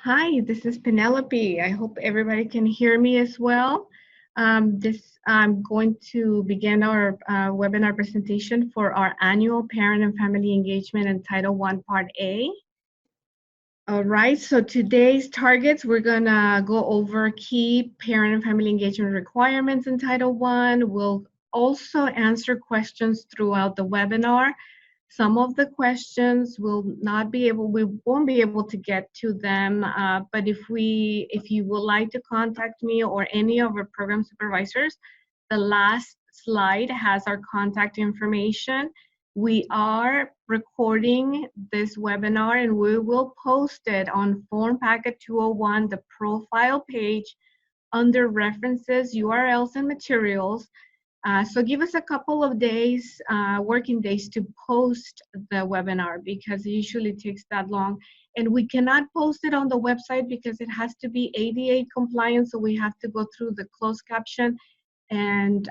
Hi, this is Penelope. I hope everybody can hear me as well. I'm going to begin our webinar presentation for our annual Parent and Family Engagement in Title I, Part A. All right, so today's targets, we're gonna go over key parent and family engagement requirements in Title I. We'll also answer questions throughout the webinar. Some of the questions we won't be able to get to them, but if you would like to contact me or any of our program supervisors, the last slide has our contact information. We are recording this webinar and we will post it on Form Packet 201, the profile page under references, URLs, and materials. So give us a couple of days, working days to post the webinar because it usually takes that long. And we cannot post it on the website because it has to be ADA compliant, so we have to go through the closed caption, and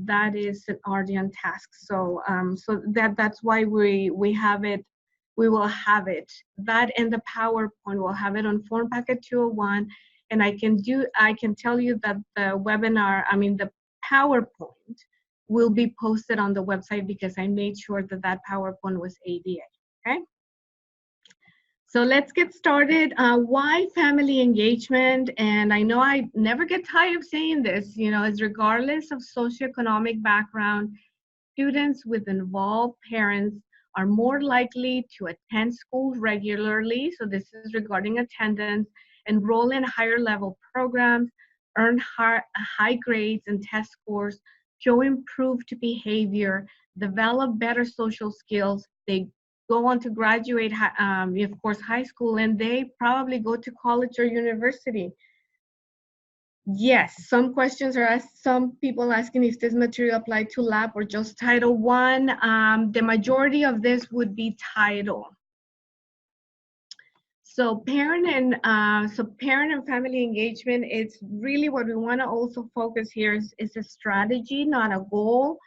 that is an arduous task. So that's why we have it. We will have it. That and the PowerPoint, we'll have it on Form Packet 201. And I can tell you that the webinar, the PowerPoint will be posted on the website because I made sure that that PowerPoint was ADA, okay? So let's get started. Why family engagement? And I know I never get tired of saying this, is regardless of socioeconomic background, students with involved parents are more likely to attend school regularly. So this is regarding attendance, enroll in higher level programs, earn high grades and test scores, show improved behavior, develop better social skills. They go on to graduate, of course, high school, and they probably go to college or university. Yes, some questions are asked, some people asking if this material applied to lab or just Title I. The majority of this would be Title. So parent and family engagement, it's really what we want to also focus here is a strategy, not a goal.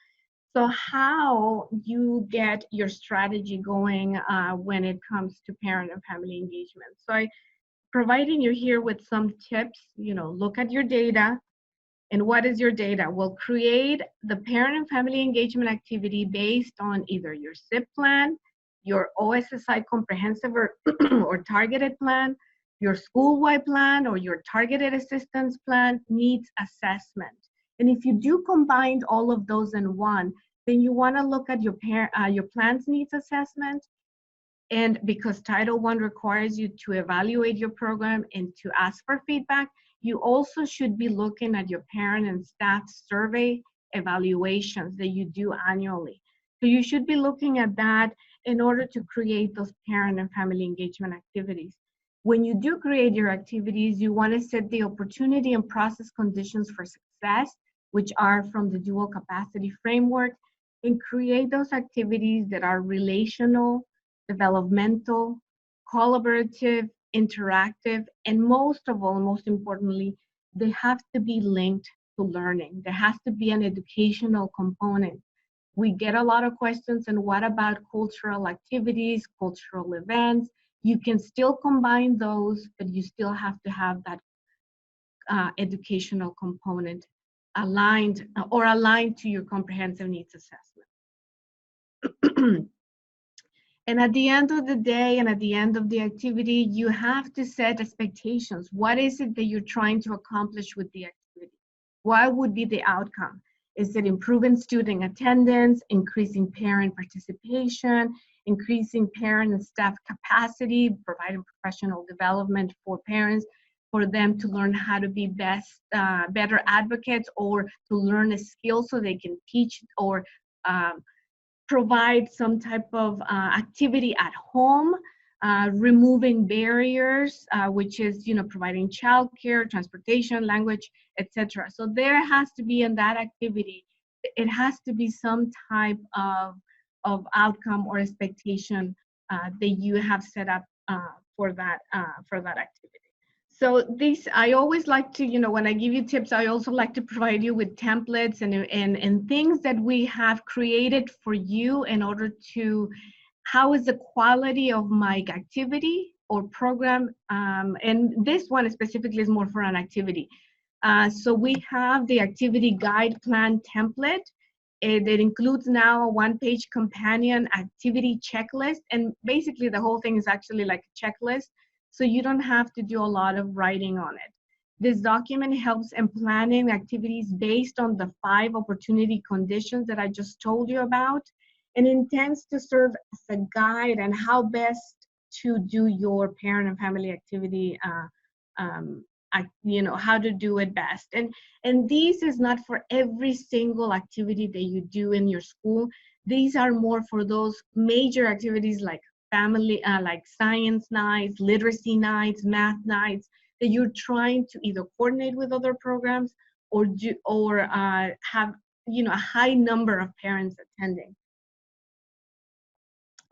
So how you get your strategy going when it comes to parent and family engagement. So I providing you here with some tips, look at your data. And what is your data? Well, create the parent and family engagement activity based on either your SIP plan, your OSSI comprehensive or targeted plan, your school-wide plan, or your targeted assistance plan needs assessment. And if you do combine all of those in one, then you want to look at your plan's needs assessment. And because Title I requires you to evaluate your program and to ask for feedback, you also should be looking at your parent and staff survey evaluations that you do annually. So you should be looking at that in order to create those parent and family engagement activities. When you do create your activities, you want to set the opportunity and process conditions for success, which are from the dual capacity framework, and create those activities that are relational, developmental, collaborative, interactive, and most of all, most importantly, they have to be linked to learning. There has to be an educational component. We get a lot of questions, and what about cultural activities, cultural events? You can still combine those, but you still have to have that educational component aligned to your comprehensive needs assessment. And at the end of the day and at the end of the activity, you have to set expectations. What is it that you're trying to accomplish with the activity? What would be the outcome? Is it improving student attendance, increasing parent participation, increasing parent and staff capacity, providing professional development for parents, for them to learn how to be better advocates, or to learn a skill so they can teach or provide some type of activity at home, removing barriers, which is, providing childcare, transportation, language, etc. So there has to be in that activity, it has to be some type of outcome or expectation that you have set up for that activity. So I always like to, when I give you tips, I also like to provide you with templates and things that we have created for you in order to, how is the quality of my activity or program, and this one specifically is more for an activity. So we have the activity guide plan template. It includes now a one-page companion activity checklist, and basically the whole thing is actually like a checklist, so you don't have to do a lot of writing on it. This document helps in planning activities based on the 5 opportunity conditions that I just told you about, and intends to serve as a guide on how best to do your parent and family activity, how to do it best. And these is not for every single activity that you do in your school. These are more for those major activities like family, like science nights, literacy nights, math nights, that you're trying to either coordinate with other programs or have a high number of parents attending.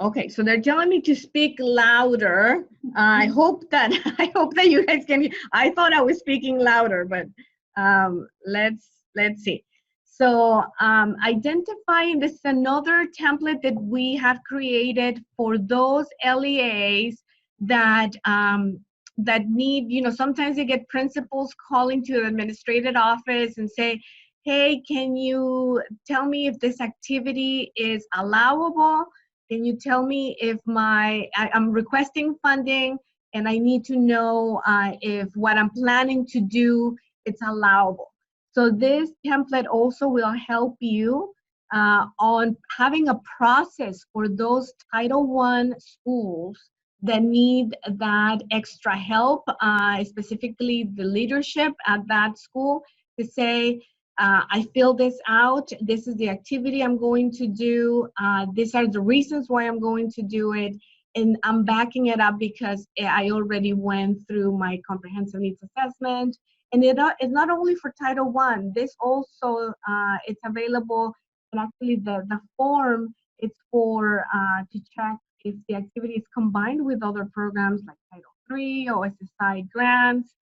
Okay, so they're telling me to speak louder. I hope that you guys can hear. I thought I was speaking louder, but let's see. So identifying, this is another template that we have created for those LEAs that that need, sometimes they get principals calling to the administrative office and say, hey, can you tell me if this activity is allowable? Can you tell me if I'm requesting funding and I need to know if what I'm planning to do, it's allowable. So this template also will help you on having a process for those Title I schools that need that extra help, specifically the leadership at that school, to say, I fill this out, this is the activity I'm going to do, these are the reasons why I'm going to do it, and I'm backing it up because I already went through my comprehensive needs assessment. And it's not only for Title I, this also, it's available, and actually the form, it's for to check if the activity is combined with other programs like Title III, OSSI grants,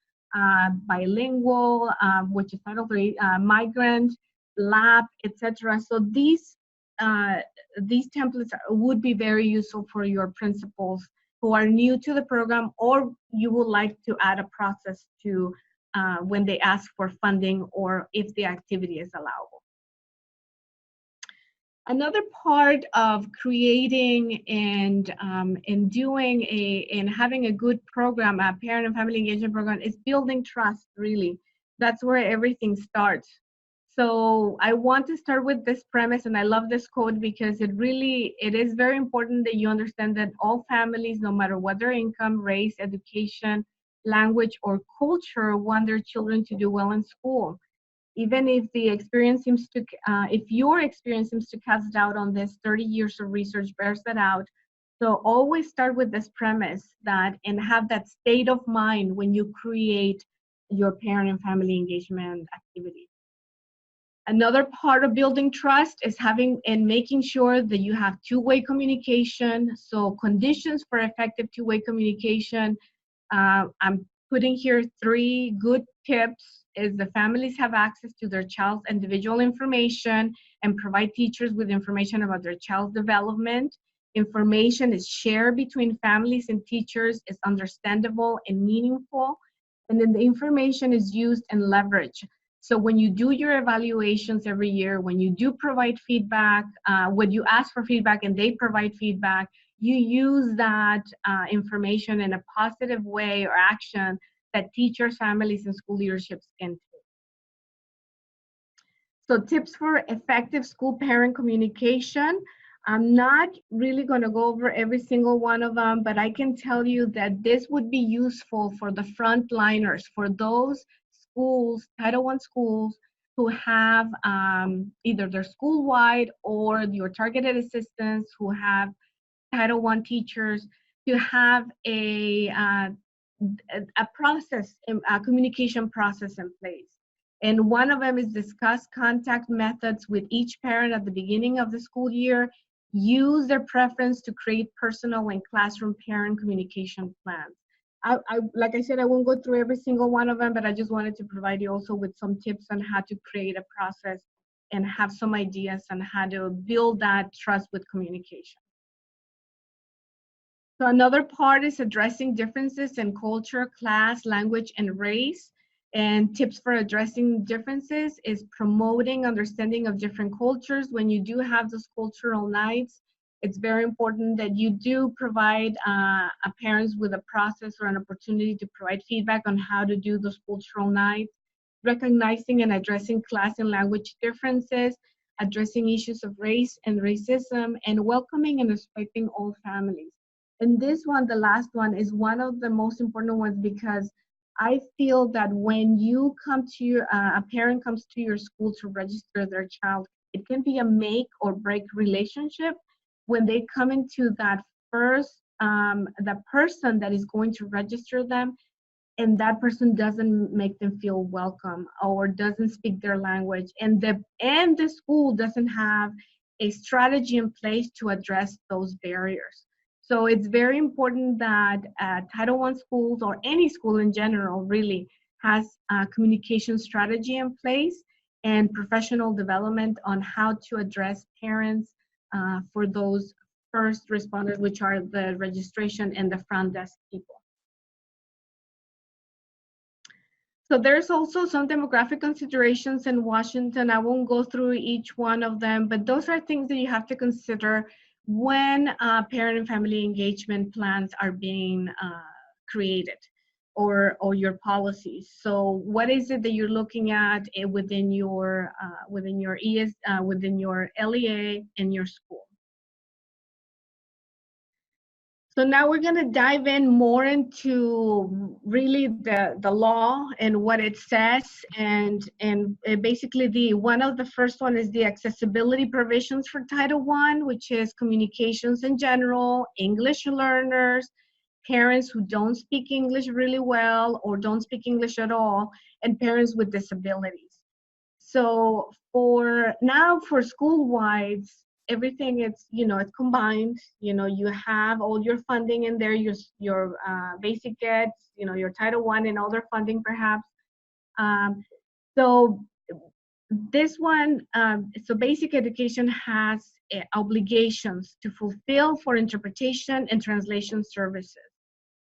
bilingual, which is Title III, migrant, lab, etc. So these templates would be very useful for your principals who are new to the program, or you would like to add a process to when they ask for funding or if the activity is allowable. Another part of creating and doing and having a good program, a parent and family engagement program, is building trust, really. That's where everything starts. So I want to start with this premise, and I love this quote because it is very important that you understand that all families, no matter what their income, race, education, language, or culture, want their children to do well in school. Even if your experience seems to cast doubt on this, 30 years of research bears that out. So always start with this premise and have that state of mind when you create your parent and family engagement activity. Another part of building trust is having and making sure that you have two-way communication. So conditions for effective two-way communication. I'm putting here 3 good tips. Is the families have access to their child's individual information and provide teachers with information about their child's development. Information is shared between families and teachers, is understandable and meaningful. And then the information is used and leveraged. So when you do your evaluations every year, when you do provide feedback, when you ask for feedback and they provide feedback, you use that information in a positive way or action that teachers, families, and school leaderships can take. So tips for effective school-parent communication. I'm not really going to go over every single one of them, but I can tell you that this would be useful for the frontliners, for those schools, Title I schools, who have either their school-wide or your targeted assistants who have Title I teachers, to have a process, a communication process in place. And one of them is discuss contact methods with each parent at the beginning of the school year. Use their preference to create personal and classroom parent communication plans. Like I said, I won't go through every single one of them, but I just wanted to provide you also with some tips on how to create a process and have some ideas on how to build that trust with communication. So another part is addressing differences in culture, class, language, and race. And tips for addressing differences is promoting understanding of different cultures. When you do have those cultural nights, it's very important that you do provide parents with a process or an opportunity to provide feedback on how to do those cultural nights, recognizing and addressing class and language differences, addressing issues of race and racism, and welcoming and respecting all families. And this one, the last one, is one of the most important ones because I feel that when you come to your, a parent comes to your school to register their child, it can be a make or break relationship when they come into that first, the person that is going to register them, and that person doesn't make them feel welcome or doesn't speak their language, and the school doesn't have a strategy in place to address those barriers. So it's very important that Title I schools, or any school in general really, has a communication strategy in place and professional development on how to address parents for those first responders, which are the registration and the front desk people. So there's also some demographic considerations in Washington. I won't go through each one of them, but those are things that you have to consider when parent and family engagement plans are being created, or your policies. So what is it that you're looking at within your within your LEA in your school? So now we're going to dive in more into really the law and what it says, and basically one of the first one is the accessibility provisions for Title I, which is communications in general, English learners, parents who don't speak English really well or don't speak English at all, and parents with disabilities. So for now, for school-wide, everything it's it's combined. You have all your funding in there, your basic eds, your Title I and other funding perhaps. So this one, so basic education has obligations to fulfill for interpretation and translation services.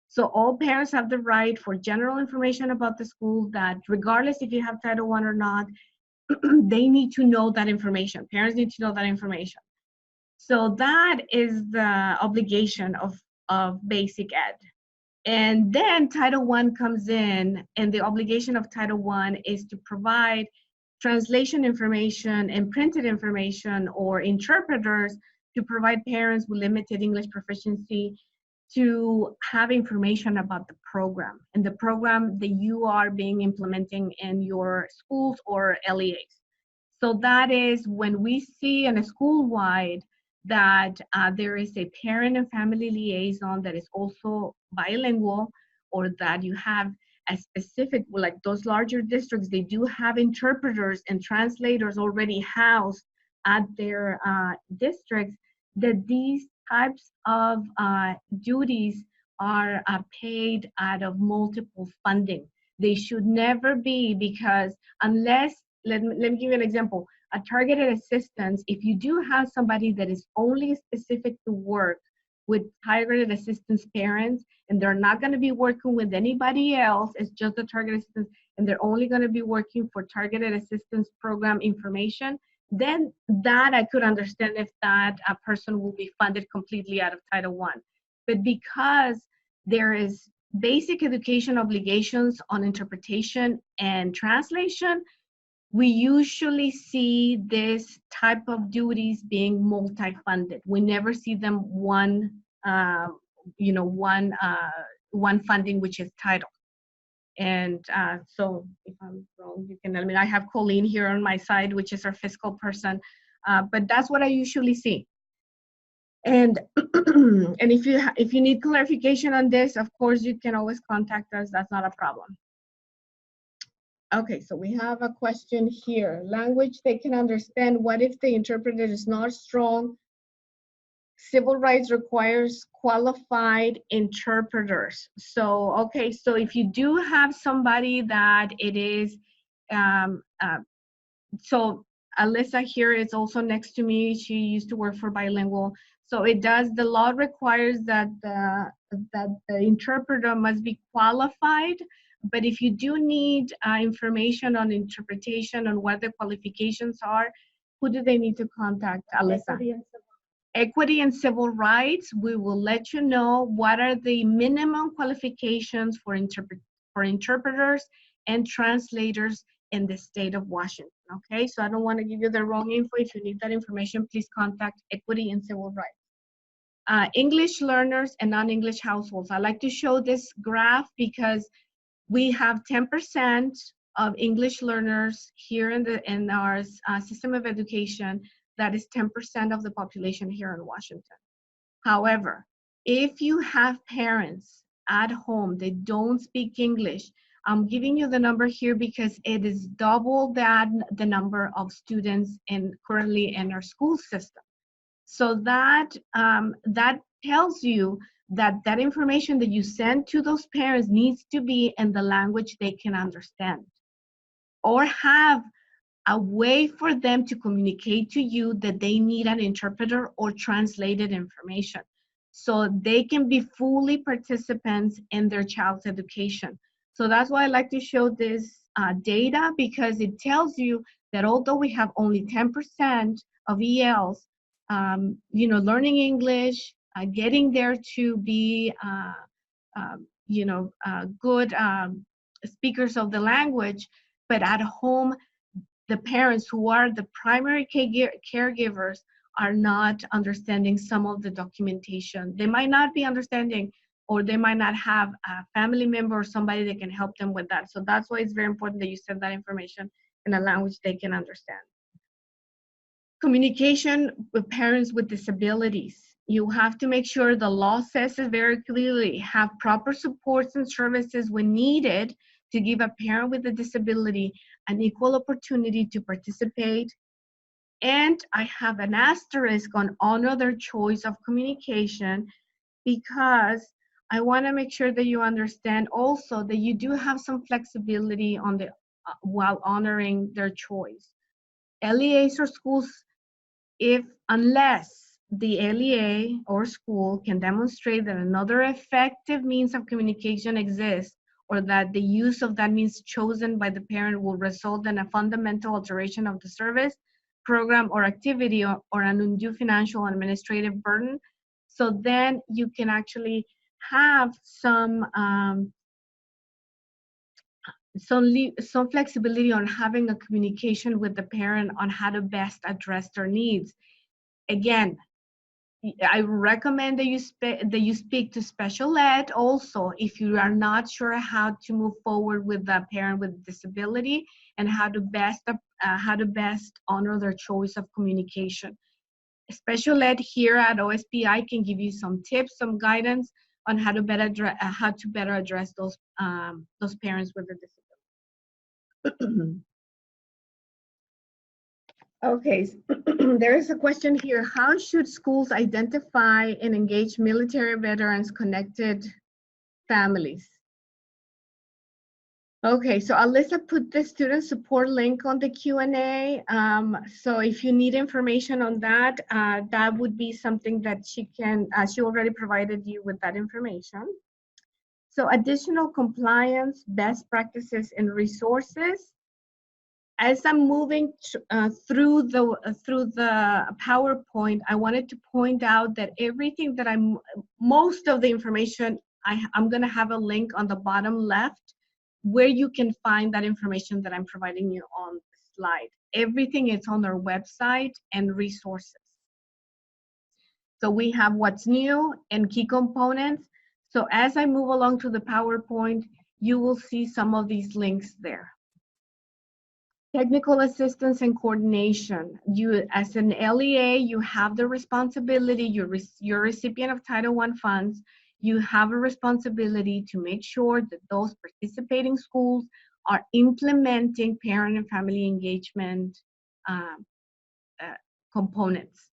So all parents have the right for general information about the school, that regardless if you have Title I or not, they need to know that information. Parents need to know that information. So that is the obligation of basic ed. And then Title I comes in, and the obligation of Title I is to provide translation information and printed information or interpreters to provide parents with limited English proficiency to have information about the program and the program that you are being implementing in your schools or LEAs. So that is when we see in a school-wide that there is a parent and family liaison that is also bilingual, or that you have a specific, like those larger districts, they do have interpreters and translators already housed at their districts, that these types of duties are paid out of multiple funding. They should never be, because unless, let me give you an example. A targeted assistance, if you do have somebody that is only specific to work with targeted assistance parents, and they're not going to be working with anybody else, it's just a targeted assistance, and they're only going to be working for targeted assistance program information, then that I could understand if that a person will be funded completely out of Title I. But because there is basic education obligations on interpretation and translation, we usually see this type of duties being multi-funded. We never see them one funding, which is title. And so if I'm wrong, you can, I have Colleen here on my side, which is our fiscal person, but that's what I usually see. And and if you need clarification on this, of course, you can always contact us. That's not a problem. Okay, so we have a question here. Language they can understand. What if the interpreter is not strong? Civil rights requires qualified interpreters. So, okay, so if you do have somebody that it is, so Alyssa here is also next to me. She used to work for Bilingual. So it does, the law requires that the interpreter must be qualified, but if you do need information on interpretation, on what the qualifications are, who do they need to contact, Alyssa? Equity and civil rights, we will let you know what are the minimum qualifications for interpreters and translators in the state of Washington, okay? So I don't want to give you the wrong info. If you need that information, please contact Equity and Civil Rights. English learners and non-English households. I like to show this graph because we have 10% of English learners here in our system of education. That is 10% of the population here in Washington. However, if you have parents at home that don't speak English, I'm giving you the number here because it is double that the number of students currently in our school system. So that tells you that information that you send to those parents needs to be in the language they can understand, or have a way for them to communicate to you that they need an interpreter or translated information, so they can be fully participants in their child's education. So that's why I like to show this data, because it tells you that although we have only 10% of ELs, learning English, getting there to be, good speakers of the language, but at home, the parents who are the primary caregivers are not understanding some of the documentation. They might not be understanding, or they might not have a family member or somebody that can help them with that. So that's why it's very important that you send that information in a language they can understand. Communication with parents with disabilities. You have to make sure the law says it very clearly, have proper supports and services when needed to give a parent with a disability an equal opportunity to participate. And I have an asterisk on honor their choice of communication, because I want to make sure that you understand also that you do have some flexibility on the while honoring their choice. LEAs or schools, unless the LEA or school can demonstrate that another effective means of communication exists, or that the use of that means chosen by the parent will result in a fundamental alteration of the service, program, or activity, or an undue financial and administrative burden. So then you can actually have some flexibility on having a communication with the parent on how to best address their needs. Again, I recommend that you speak to special ed also if you are not sure how to move forward with the parent with disability, and how to best honor their choice of communication. Special ed here at OSPI can give you some tips, some guidance on how to better address those parents with a disability. Okay, there is a question here. How should schools identify and engage military veterans connected families? Okay, so Alyssa put the student support link on the Q&A. So if you need information on that, that would be something that she already provided you with that information. So additional compliance, best practices, and resources. As I'm moving through the PowerPoint, I wanted to point out that everything that most of the information, I'm going to have a link on the bottom left where you can find that information that I'm providing you on the slide. Everything is on our website and resources. So we have what's new and key components. So as I move along to the PowerPoint, you will see some of these links there. Technical assistance and coordination. You, as an LEA, you have the responsibility, you're a recipient of Title I funds, you have a responsibility to make sure that those participating schools are implementing parent and family engagement components.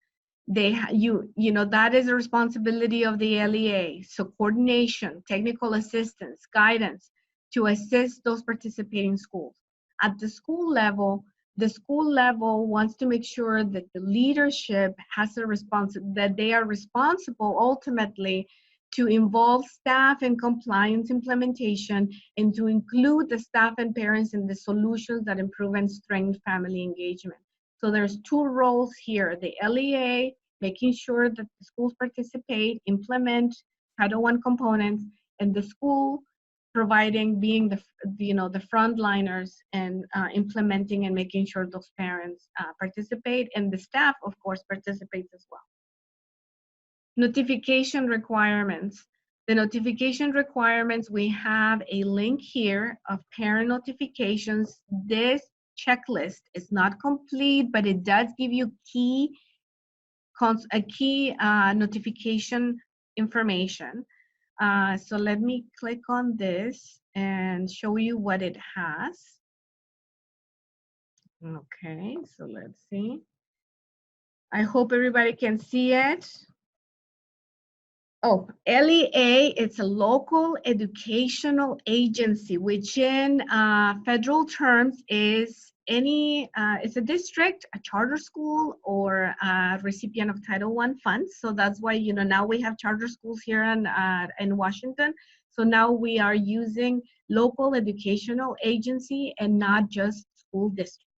That is a responsibility of the LEA. So coordination, technical assistance, guidance to assist those participating schools. At the school level, the school level wants to make sure that the leadership has a that they are responsible ultimately to involve staff in compliance implementation and to include the staff and parents in the solutions that improve and strengthen family engagement. So there's two roles here, the LEA, making sure that the schools participate, implement Title I components, and the school providing, being the the frontliners and implementing and making sure those parents participate, and the staff of course participates as well. Notification requirements. The notification requirements, we have a link here of parent notifications. This checklist is not complete, but it does give you key notification information. So let me click on this and show you what it has. Okay, so let's see. I hope everybody can see it. Oh, LEA, it's a local educational agency, which in federal terms is it's a district, a charter school, or a recipient of Title I funds. So that's why, now we have charter schools here in Washington. So now we are using local educational agency and not just school district.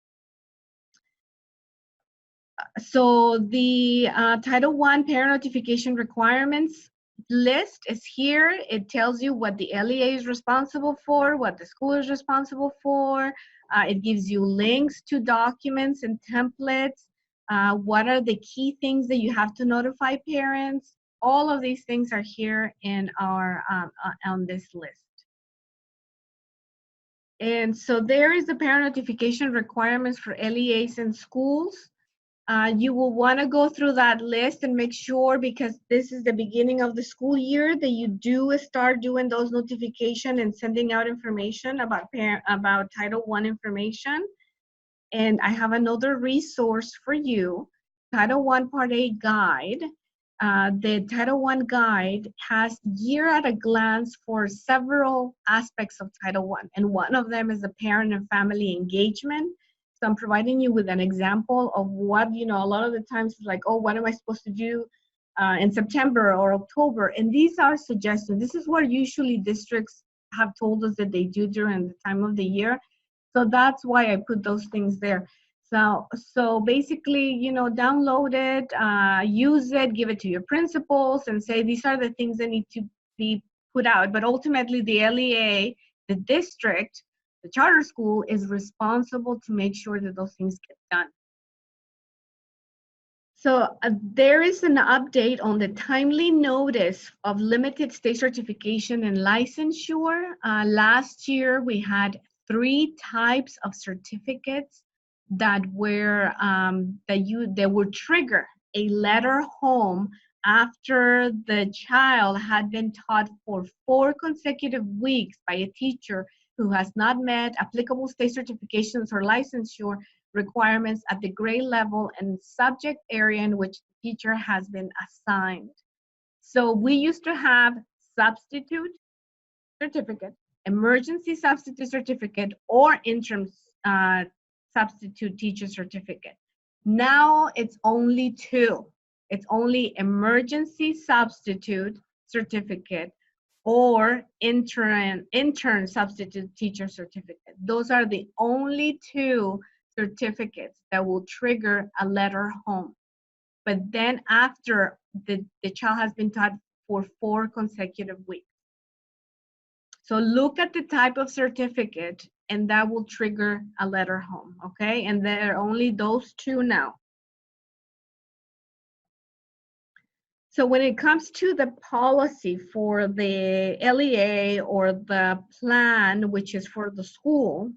So the Title I parent notification requirements list is here. It tells you what the LEA is responsible for, what the school is responsible for. It gives you links to documents and templates. What are the key things that you have to notify parents? All of these things are here in our on this list. And so there is the parent notification requirements for LEAs and schools. You will want to go through that list and make sure, because this is the beginning of the school year, that you do start doing those notifications and sending out information about Title I information. And I have another resource for you, Title I Part A Guide. The Title I Guide has year at a glance for several aspects of Title I, and one of them is the parent and family engagement. So I'm providing you with an example of what, a lot of the times it's like, oh, what am I supposed to do in September or October? And these are suggestions. This is what usually districts have told us that they do during the time of the year. So that's why I put those things there. So basically, download it, use it, give it to your principals and say, these are the things that need to be put out. But ultimately the LEA, the district, the charter school is responsible to make sure that those things get done. So there is an update on the timely notice of limited state certification and licensure. Last year, we had 3 types of certificates that were that would trigger a letter home after the child had been taught for 4 consecutive weeks by a teacher who has not met applicable state certifications or licensure requirements at the grade level and subject area in which the teacher has been assigned. So we used to have substitute certificate, emergency substitute certificate, or interim substitute teacher certificate. Now it's only 2. It's only emergency substitute certificate or intern substitute teacher certificate. Those are the only 2 certificates that will trigger a letter home. But then after the child has been taught for 4 consecutive weeks. So look at the type of certificate and that will trigger a letter home, okay? And there are only those 2 now. So when it comes to the policy for the LEA or the plan, which is for the school,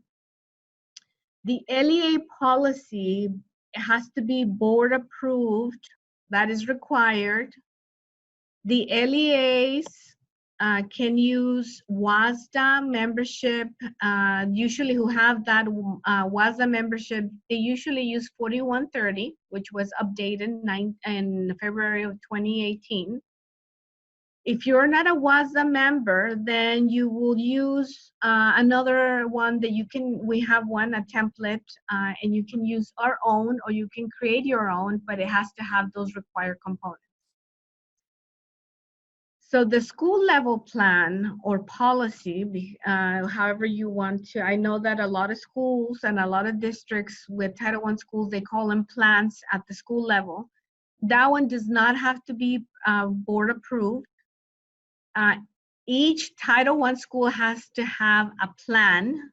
the LEA policy has to be board approved. That is required. The LEAs can use WASDA membership. Usually who have that WASDA membership, they usually use 4130, which was updated in February of 2018. If you're not a WASA member, then you will use another one that you can, we have one, a template, and you can use our own or you can create your own, but it has to have those required components. So the school level plan or policy, however you want to, I know that a lot of schools and a lot of districts with Title I schools, they call them plans at the school level. That one does not have to be board approved. Each Title I school has to have a plan,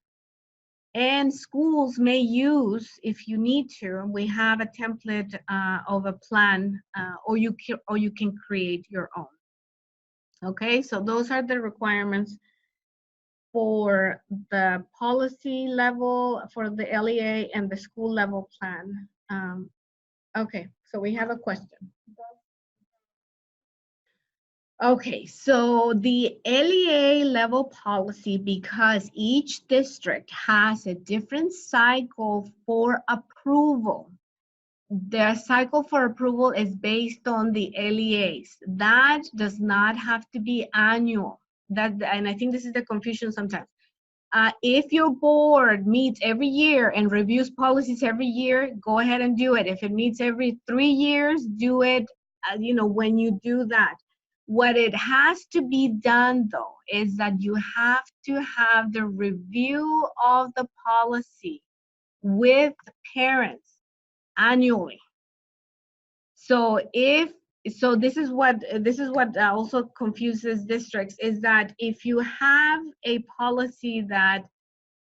and schools may use, if you need to, we have a template of a plan, or you can create your own. Okay, so those are the requirements for the policy level, for the LEA, and the school level plan. Okay, so we have a question. Okay, so the LEA level policy, because each district has a different cycle for approval. The cycle for approval is based on the LEAs. That does not have to be annual. And I think this is the confusion sometimes. If your board meets every year and reviews policies every year, go ahead and do it. If it meets every 3 years, do it, when you do that. What it has to be done, though, is that you have to have the review of the policy with parents annually. So this is what also confuses districts, is that if you have a policy that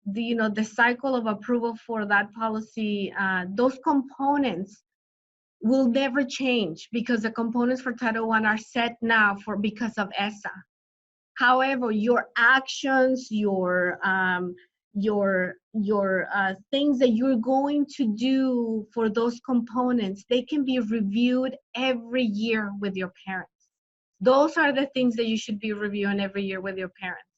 the cycle of approval for that policy, those components will never change because the components for Title I are set now because of ESSA. However, your actions, your things that you're going to do for those components, they can be reviewed every year with your parents. Those are the things that you should be reviewing every year with your parents.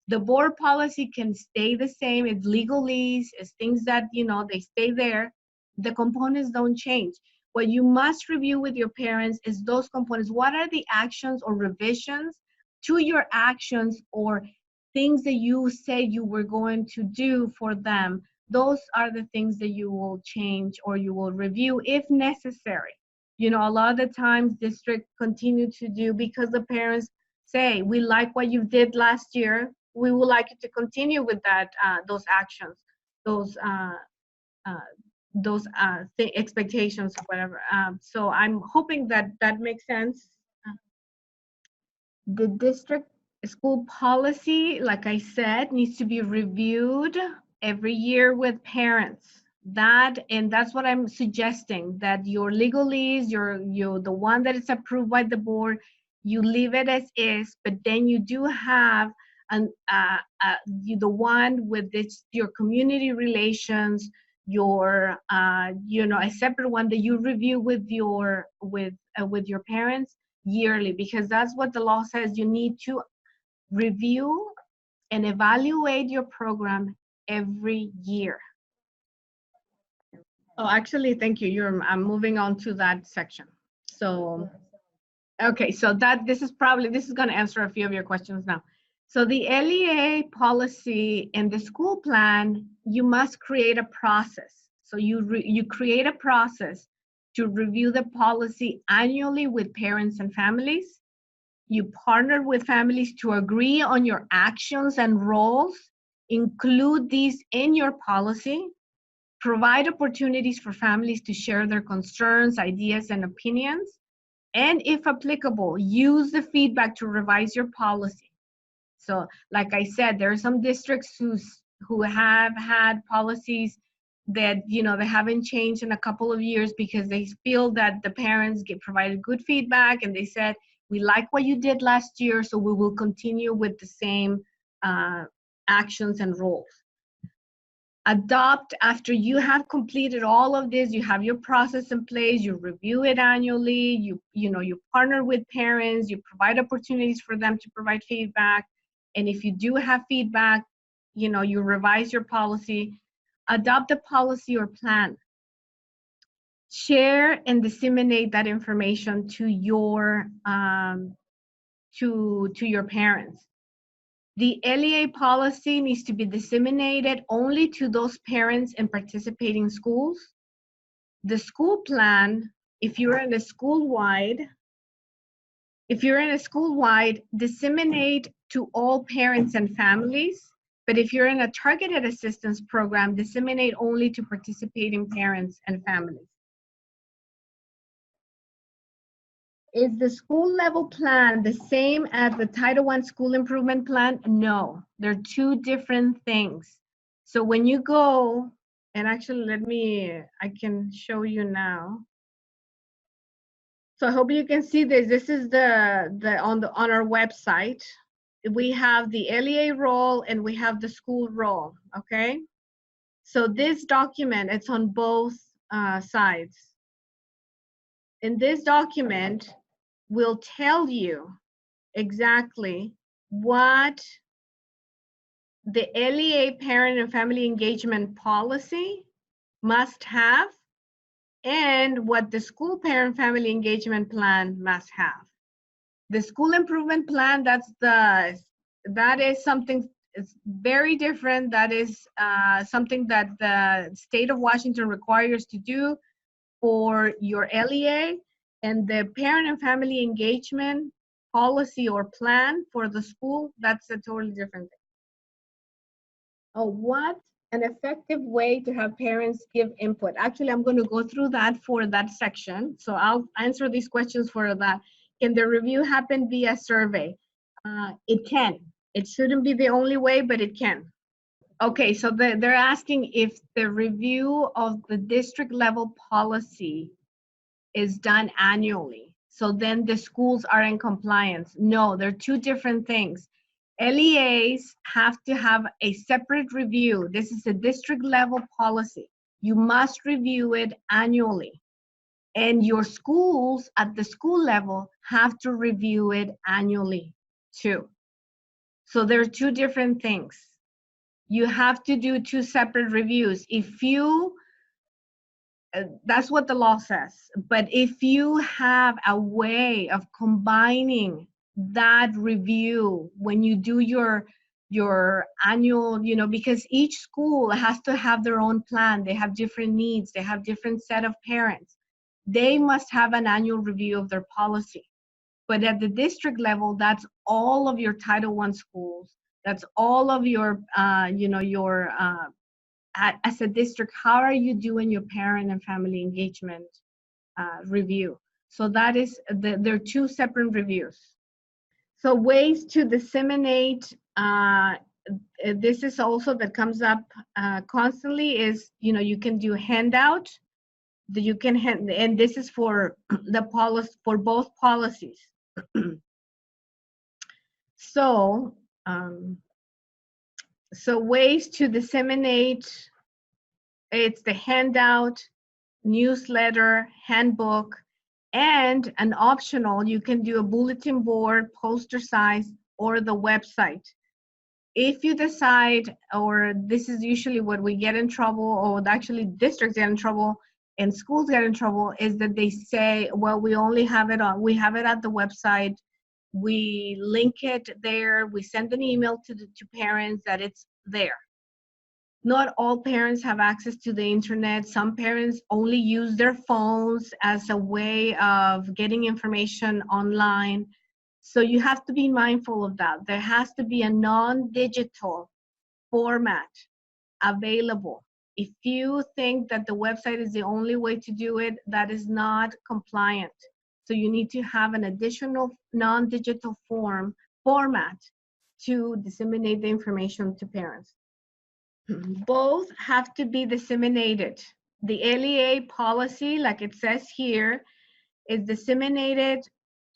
The board policy can stay the same. It's legalese, it's things that, they stay there. The components don't change. What you must review with your parents is those components. What are the actions or revisions to your actions or things that you said you were going to do for them? Those are the things that you will change or you will review if necessary. A lot of the times districts continue to do, because the parents say, we like what you did last year, we would like you to continue with that, those actions, those expectations or whatever. So I'm hoping that makes sense. The district school policy, like I said, needs to be reviewed every year with parents. That's what I'm suggesting, that your legalese, the one that is approved by the board, you leave it as is, but then you do have the one with your community relations, your a separate one that you review with your parents yearly, because that's what the law says. You need to review and evaluate your program every year. Oh, actually, thank you. I'm moving on to that section. So, okay, so this is going to answer a few of your questions now. So the LEA policy and the school plan, you must create a process. So you create a process to review the policy annually with parents and families. You partner with families to agree on your actions and roles, include these in your policy, provide opportunities for families to share their concerns, ideas, and opinions, and if applicable, use the feedback to revise your policy. So like I said, there are some districts who have had policies that they haven't changed in a couple of years because they feel that the parents provided good feedback and they said, we like what you did last year, so we will continue with the same actions and roles. Adopt, after you have completed all of this, you have your process in place, you review it annually, you partner with parents, you provide opportunities for them to provide feedback, and if you do have feedback, you revise your policy. Adopt a policy or plan. Share and disseminate that information to your to your parents. The LEA policy needs to be disseminated only to those parents in participating schools. The school plan, if you're in a school-wide, disseminate to all parents and families. But if you're in a targeted assistance program, disseminate only to participating parents and families. Is the school level plan the same as the Title I school improvement plan? No, they're two different things. So when you go, and actually I can show you now. So I hope you can see this. This is on our website. We have the LEA role and we have the school role, okay? So this document, it's on both sides. In this document, will tell you exactly what the LEA parent and family engagement policy must have and what the school parent family engagement plan must have. The school improvement plan, that is something, it's very different. That is something that the state of Washington requires to do for your LEA, and the parent and family engagement policy or plan for the school, that's a totally different thing. Oh, what an effective way to have parents give input. Actually, I'm going to go through that for that section. So I'll answer these questions for that. Can the review happen via survey? It can. It shouldn't be the only way, but it can. Okay, so they're asking if the review of the district level policy is done annually. So then the schools are in compliance. No, they're two different things. LEAs have to have a separate review. This is a district level policy. You must review it annually. And your schools at the school level have to review it annually too. So there are two different things. You have to do two separate reviews. If you that's what the law says. But if you have a way of combining that review when you do your annual, because each school has to have their own plan. They have different needs. They have different set of parents. They must have an annual review of their policy. But at the district level, that's all of your Title I schools. That's all of your, as a district, how are you doing your parent and family engagement review? So that is, there are two separate reviews. So ways to disseminate, this is also that comes up constantly is, you can do handout, and this is for the policy, for both policies. So, so ways to disseminate, it's the handout, newsletter, handbook, and an optional, you can do a bulletin board, poster size, or the website. If you decide, or this is usually what we get in trouble, or actually districts get in trouble and schools get in trouble, is that they say, well, we only have it on, we have it at the website, we link it there, we send an email to parents that it's there. Not all parents have access to the internet. Some parents only use their phones as a way of getting information online. So you have to be mindful of that. There has to be a non-digital format available. If you think that the website is the only way to do it, that is not compliant. So you need to have an additional non-digital format to disseminate the information to parents. Both have to be disseminated. The LEA policy, like it says here, is disseminated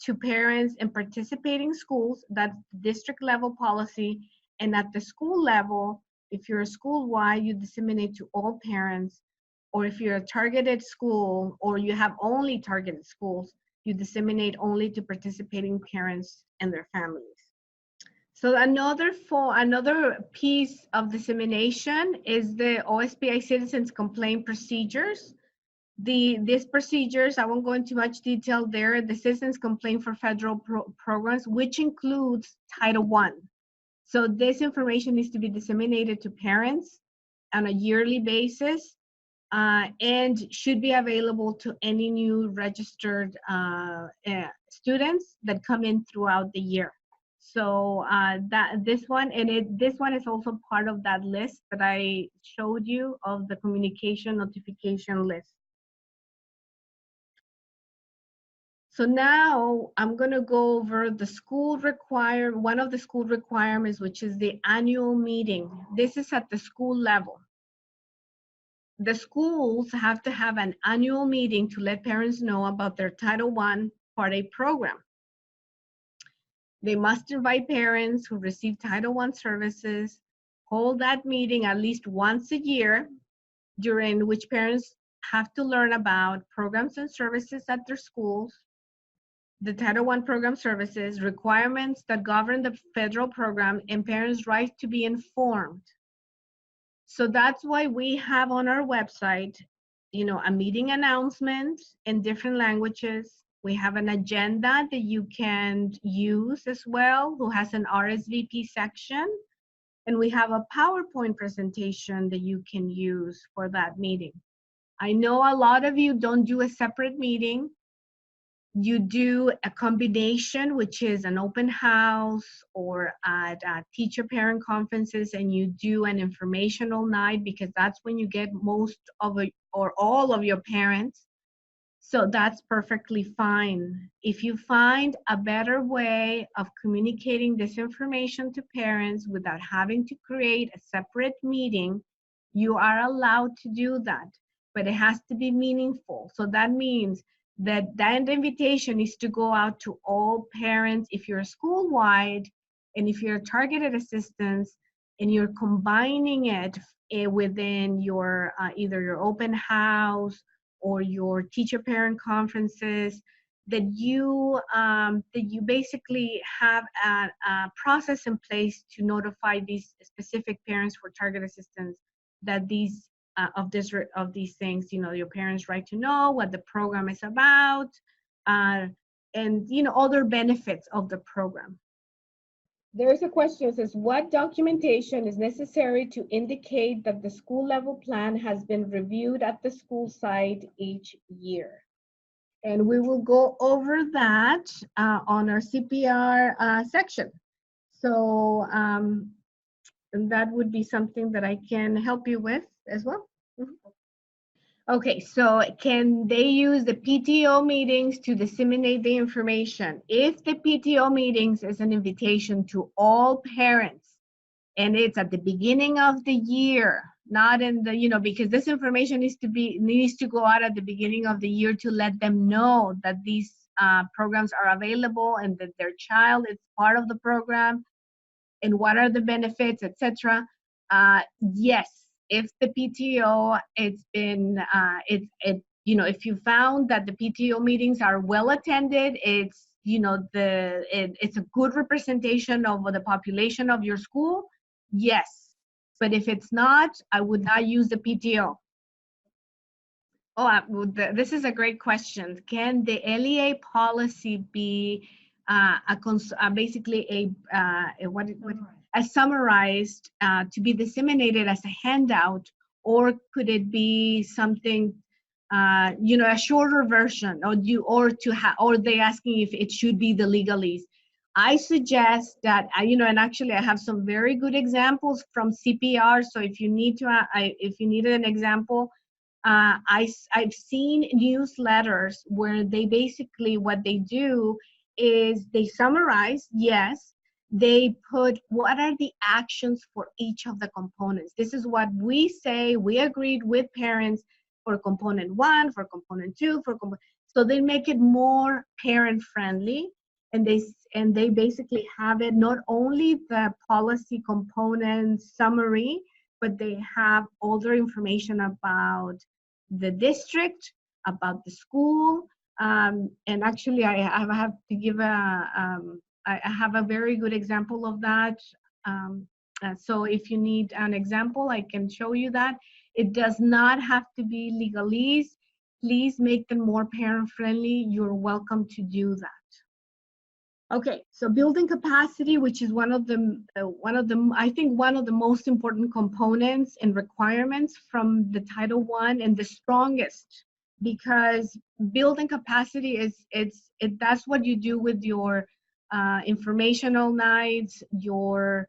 to parents in participating schools. That's district level policy. And at the school level, if you're a school-wide, you disseminate to all parents. Or if you're a targeted school, or you have only targeted schools, you disseminate only to participating parents and their families. So another piece of dissemination is the OSPI citizens complaint procedures. These procedures, I won't go into much detail there. The citizens complaint for federal programs, which includes Title I. So this information needs to be disseminated to parents on a yearly basis, and should be available to any new registered students that come in throughout the year. So this one is also part of that list that I showed you of the communication notification list. So now I'm going to go over the one of the school requirements, which is the annual meeting. This is at the school level. The schools have to have an annual meeting to let parents know about their Title I Part A program. They must invite parents who receive Title I services, hold that meeting at least once a year, during which parents have to learn about programs and services at their schools, the Title I program services, requirements that govern the federal program, and parents' right to be informed. So that's why we have on our website, a meeting announcement in different languages. We have an agenda that you can use as well, who has an RSVP section. And we have a PowerPoint presentation that you can use for that meeting. I know a lot of you don't do a separate meeting. You do a combination, which is an open house or at teacher-parent conferences, and you do an informational night because that's when you get most of it or all of your parents. So that's perfectly fine. If you find a better way of communicating this information to parents without having to create a separate meeting, you are allowed to do that, but it has to be meaningful. So that means that invitation is to go out to all parents if you're school-wide, and if you're targeted assistance and you're combining it within your either your open house or your teacher-parent conferences, that you basically have a process in place to notify these specific parents for target assistance that these of these things, your parents' right to know what the program is about, and other benefits of the program. There's a question that says, what documentation is necessary to indicate that the school level plan has been reviewed at the school site each year? And we will go over that on our CPR section. So and that would be something that I can help you with as well. Okay, so can they use the PTO meetings to disseminate the information? If the PTO meetings is an invitation to all parents, and it's at the beginning of the year, not in the, because this information needs to go out at the beginning of the year to let them know that these programs are available and that their child is part of the program and what are the benefits, etc. Yes, if the PTO, it's been, if you found that the PTO meetings are well attended, it's, it's a good representation of the population of your school, yes. But if it's not, I would not use the PTO. Oh, this is a great question. Can the LEA policy be basically a summarized to be disseminated as a handout, or could it be something, a shorter version, or they asking if it should be the legalese? I suggest that and actually I have some very good examples from CPR. So if you need if you needed an example. I've seen newsletters where they basically, what they do is they summarize, yes, they put what are the actions for each of the components. This is what we say, we agreed with parents for component 1, for component 2, so they make it more parent friendly, and they basically have it not only the policy component summary, but they have all their information about the district, about the school, and actually I have to give I have a very good example of that. So if you need an example, I can show you that. It does not have to be legalese. please make them more parent friendly. You're welcome to do that. Okay, so building capacity, which is one of the I think one of the most important components and requirements from the Title I, and the strongest, because building capacity that's what you do with your informational nights, your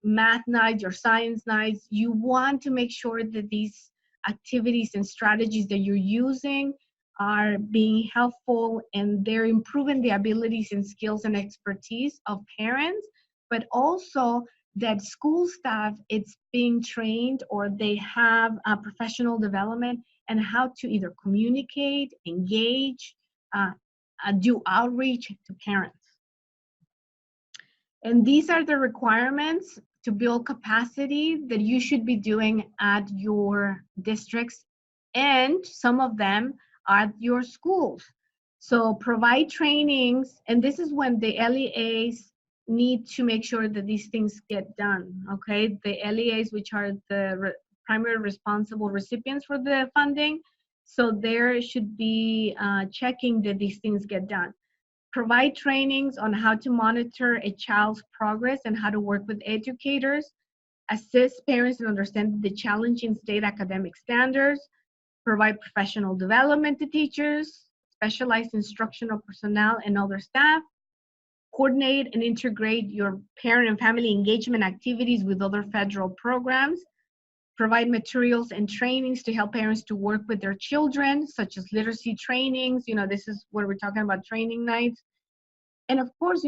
math nights, your science nights. You want to make sure that these activities and strategies that you're using are being helpful, and they're improving the abilities and skills and expertise of parents, but also that school staff, it's being trained, or they have a professional development and how to either communicate, engage, do outreach to parents. And these are the requirements to build capacity that you should be doing at your districts, and some of them at your schools. So provide trainings, and this is when the LEAs need to make sure that these things get done, okay? The LEAs, which are the primary responsible recipients for the funding, so there should be checking that these things get done. Provide trainings on how to monitor a child's progress and how to work with educators. Assist parents in understanding the challenging state academic standards. Provide professional development to teachers, specialized instructional personnel, and other staff. Coordinate and integrate your parent and family engagement activities with other federal programs. Provide materials and trainings to help parents to work with their children, such as literacy trainings. This is where we're talking about training nights. And of course,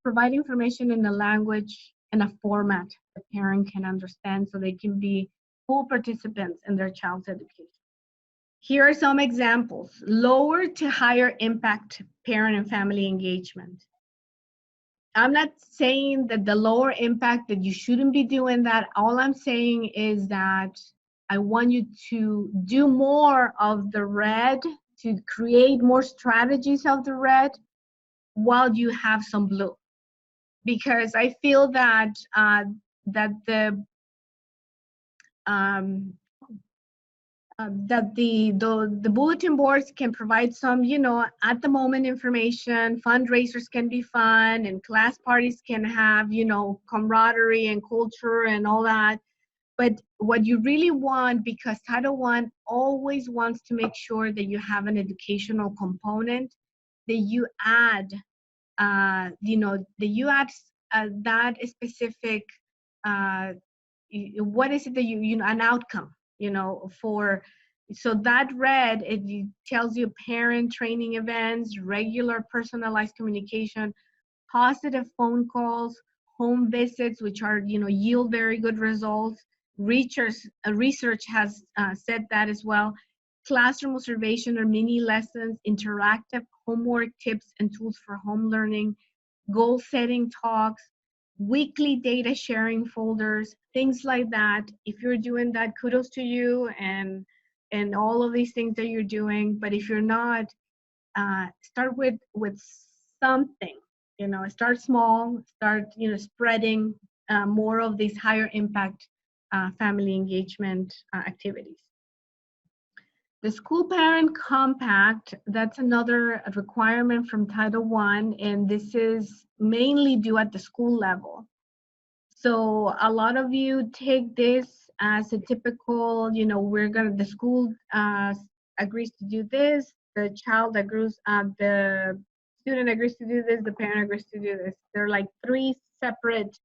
provide information in a language and a format the parent can understand, so they can be full participants in their child's education. Here are some examples. Lower to higher impact parent and family engagement. I'm not saying that the lower impact that you shouldn't be doing that. All I'm saying is that I want you to do more of the red, to create more strategies of the red while you have some blue. Because I feel that the bulletin boards can provide some, at the moment information. Fundraisers can be fun, and class parties can have, camaraderie and culture and all that. But what you really want, because Title I always wants to make sure that you have an educational component, that you add, that you add that specific, what is it that an outcome, so that red, it tells you parent training events, regular personalized communication, positive phone calls, home visits, which are, yield very good results. Research has said that as well. Classroom observation or mini lessons, interactive homework tips and tools for home learning, goal setting talks, weekly data sharing folders, things like that. If you're doing that, kudos to you, and all of these things that you're doing. But if you're not, start with something. Start small. Start spreading more of these higher impact family engagement activities. The School Parent Compact, that's another requirement from Title I, and this is mainly due at the school level. So a lot of you take this as a typical, the school agrees to do this, the child agrees, the student agrees to do this, the parent agrees to do this. They're like three separate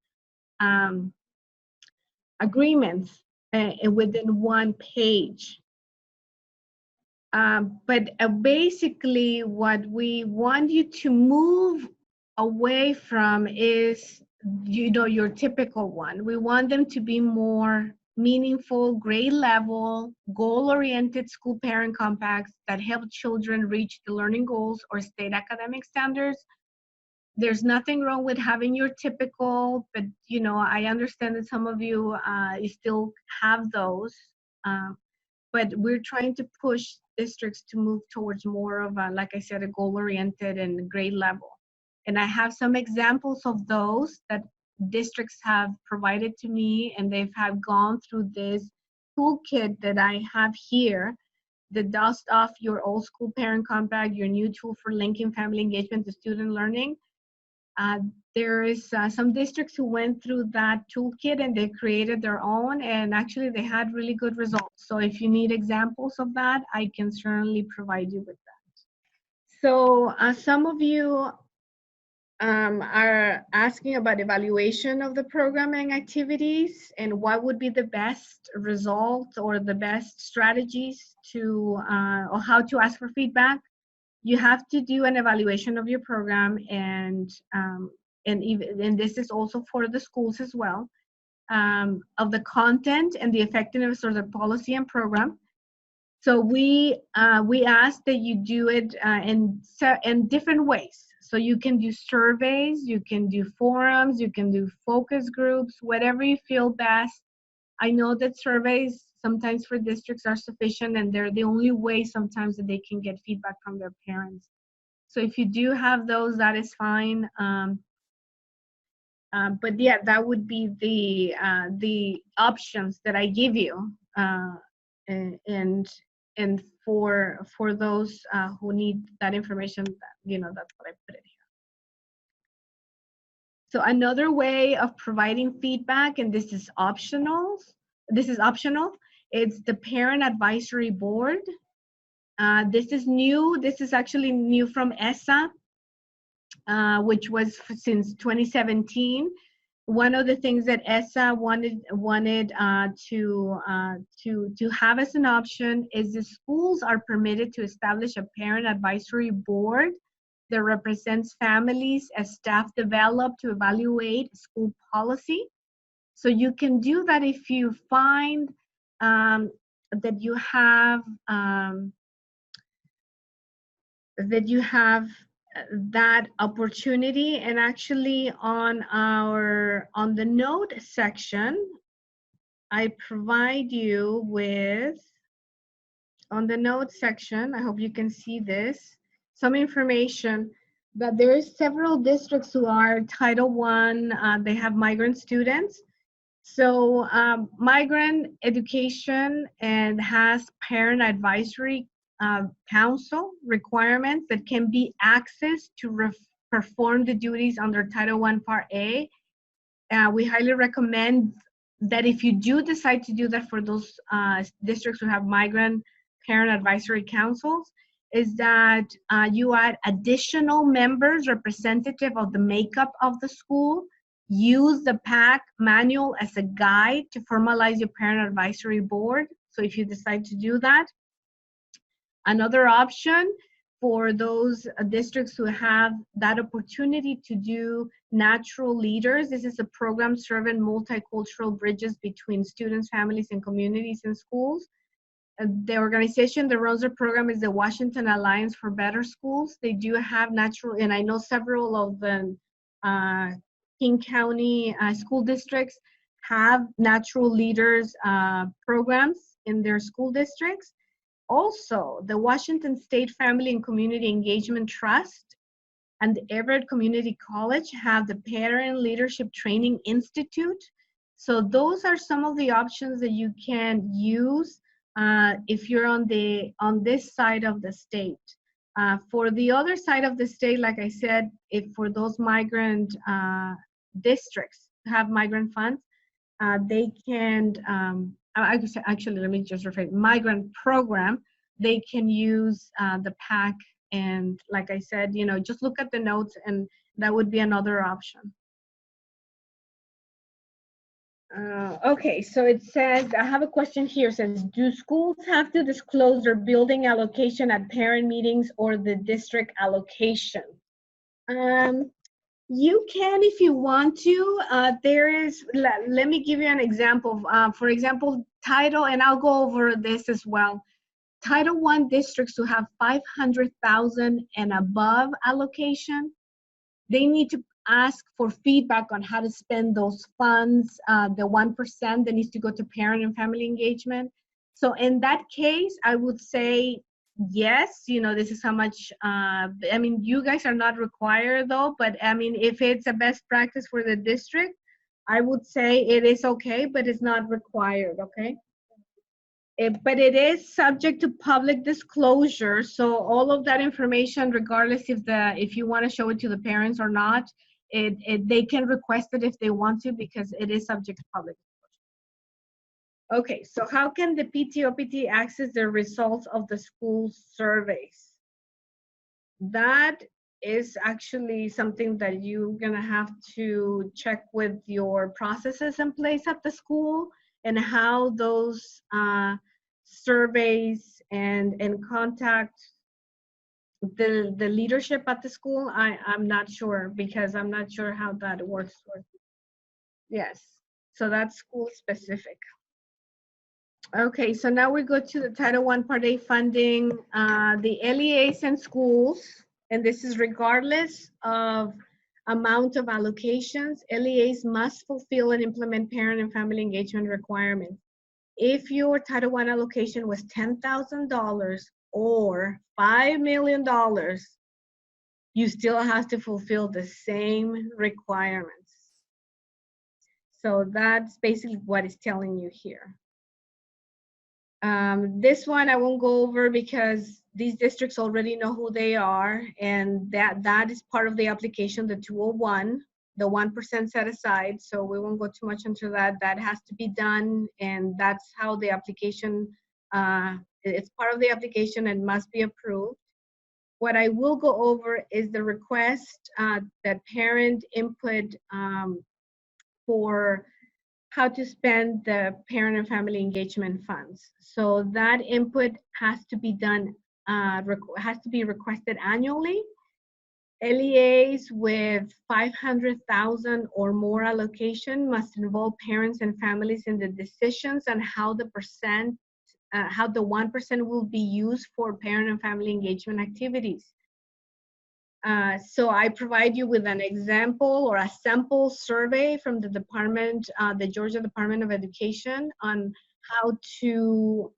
agreements within one page. But basically what we want you to move away from is, your typical one. We want them to be more meaningful, grade level, goal-oriented school parent compacts that help children reach the learning goals or state academic standards. There's nothing wrong with having your typical, but I understand that some of you still have those. But we're trying to push districts to move towards more of a, like I said, a goal-oriented and grade level. And I have some examples of those that districts have provided to me, and they've gone through this toolkit that I have here the dust off your old school parent compact, your new tool for linking family engagement to student learning. There is some districts who went through that toolkit and they created their own, and actually they had really good results. So if you need examples of that, I can certainly provide you with that. So some of you are asking about evaluation of the programming activities and what would be the best result or the best strategies to, or how to ask for feedback. You have to do an evaluation of your program, and this is also for the schools as well, of the content and the effectiveness of the policy and program. So we ask that you do it in different ways. So you can do surveys, you can do forums, you can do focus groups, whatever you feel best. I know that surveys sometimes for districts are sufficient, and they're the only way sometimes that they can get feedback from their parents. So if you do have those, that is fine. But yeah, that would be the options that I give you, and for those who need that information, that's what I put it here. So another way of providing feedback, and this is optional. It's the Parent Advisory Board. This is new. This is actually new from ESSA, which was since 2017. One of the things that ESSA wanted to have as an option is the schools are permitted to establish a parent advisory board that represents families as staff develop to evaluate school policy. So you can do that if you find that you have that opportunity. And actually on the note section, I provide you with, on the note section, I hope you can see this, some information that there is several districts who are Title I, they have migrant students. So migrant education and has parent advisory council requirements that can be accessed to perform the duties under Title I Part A. We highly recommend that if you do decide to do that for those districts who have migrant parent advisory councils, is that you add additional members representative of the makeup of the school. Use the PAC manual as a guide to formalize your parent advisory board. So if you decide to do that. Another option for those districts who have that opportunity to do natural leaders, this is a program serving multicultural bridges between students, families, and communities in schools. The organization that runs the program is the Washington Alliance for Better Schools. They do have natural, and I know several of the King County school districts have natural leaders programs in their school districts. Also, the Washington State Family and Community Engagement Trust and the Everett Community College have the Parent Leadership Training Institute. So those are some of the options that you can use if you're on this side of the state. For the other side of the state, like I said, if for those migrant districts have migrant funds, they can, actually, let me just rephrase, migrant program, they can use the PAC, and like I said, just look at the notes, and that would be another option. Okay, so it says, I have a question here. It says, do schools have to disclose their building allocation at parent meetings or the district allocation? You can if you want to. Let me give you an example. For example, Title, and I'll go over this as well. Title I districts who have 500,000 and above allocation, they need to ask for feedback on how to spend those funds, the 1% that needs to go to parent and family engagement. So in that case, I would say, yes, this is how much, I mean, you guys are not required though, but I mean, if it's a best practice for the district, I would say it is okay, but it's not required, okay? But it is subject to public disclosure. So all of that information, regardless if you want to show it to the parents or not, they can request it if they want to, because it is subject to public disclosure. Okay, so how can the PT access the results of the school surveys? That is actually something that you're gonna have to check with your processes in place at the school, and how those surveys and contact the leadership at the school. I'm not sure, because I'm not sure how that works. Yes, so that's school specific. Okay, so now we go to the Title I Part A funding. The LEAs and schools, and this is regardless of amount of allocations, LEAs must fulfill and implement parent and family engagement requirements. If your Title I allocation was $10,000 or $5 million, you still have to fulfill the same requirements. So that's basically what it's telling you here. This one I won't go over, because these districts already know who they are, and that is part of the application, the 201, the 1% set aside. So we won't go too much into that. That has to be done, and that's how the application, it's part of the application and must be approved. What I will go over is the request that parent input for how to spend the parent and family engagement funds. So that input has to be done, has to be requested annually. LEAs with 500,000 or more allocation must involve parents and families in the decisions on how the 1% will be used for parent and family engagement activities. So I provide you with an example or a sample survey from the department, the Georgia Department of Education, on how to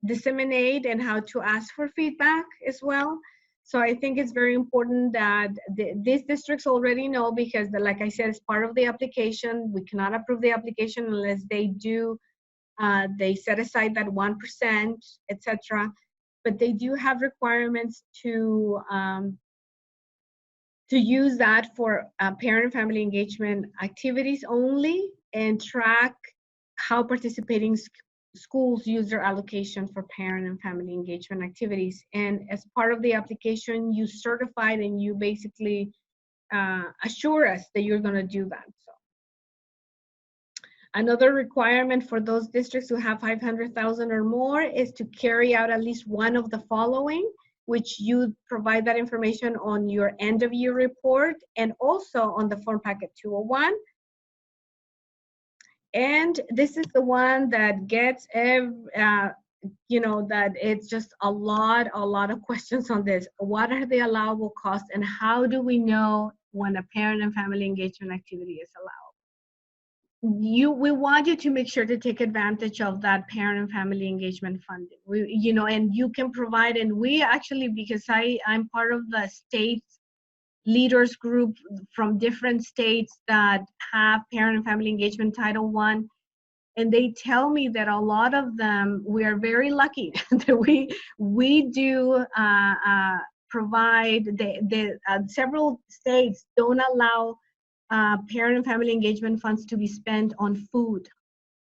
disseminate and how to ask for feedback as well. So I think it's very important that these districts already know, because like I said, it's part of the application. We cannot approve the application unless they do, they set aside that 1%, etc. But they do have requirements to use that for parent and family engagement activities only, and track how participating schools use their allocation for parent and family engagement activities. And as part of the application, you certified and you basically assure us that you're going to do that. So another requirement for those districts who have 500,000 or more is to carry out at least one of the following, which you provide that information on your end of year report and also on the form packet 201. And this is the one that gets, you know, that it's just a lot of questions on this. What are the allowable costs, and how do we know when a parent and family engagement activity is allowed? We want you to make sure to take advantage of that parent and family engagement funding. You know, and you can provide, and we actually, because I'm part of the state leaders group from different states that have parent and family engagement Title I, and they tell me that a lot of them, we are very lucky that we do provide, several states don't allow parent and family engagement funds to be spent on food,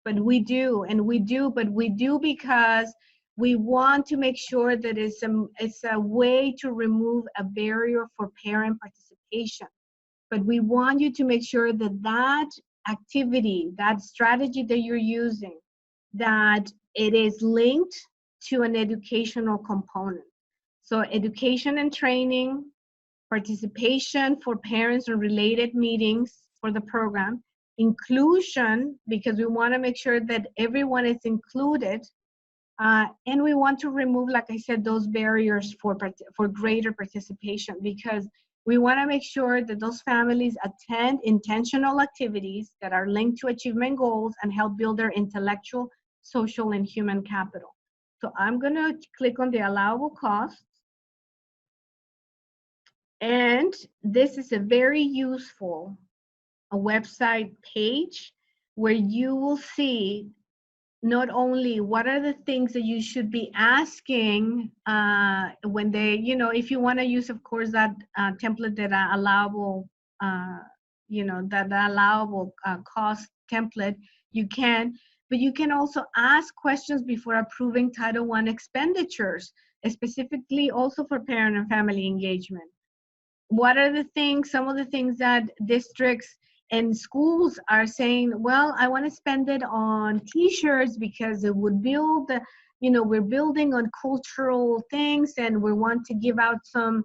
but we do, but we do because we want to make sure that it's a way to remove a barrier for parent participation. But we want you to make sure that that activity, that strategy that you're using, that it is linked to an educational component. So education and training, participation for parents in related meetings for the program, inclusion, because we want to make sure that everyone is included, and we want to remove, like I said, those barriers for greater participation, because we want to make sure that those families attend intentional activities that are linked to achievement goals and help build their intellectual, social, and human capital. So I'm going to click on the allowable costs. And this is a very useful website page where you will see not only what are the things that you should be asking when they, if you want to use, of course, that template that are allowable, that allowable cost template, you can, but you can also ask questions before approving Title I expenditures, specifically also for parent and family engagement. What are the things, some of the things that districts and schools are saying, well, I want to spend it on t-shirts because it would build the, we're building on cultural things, and we want to give out some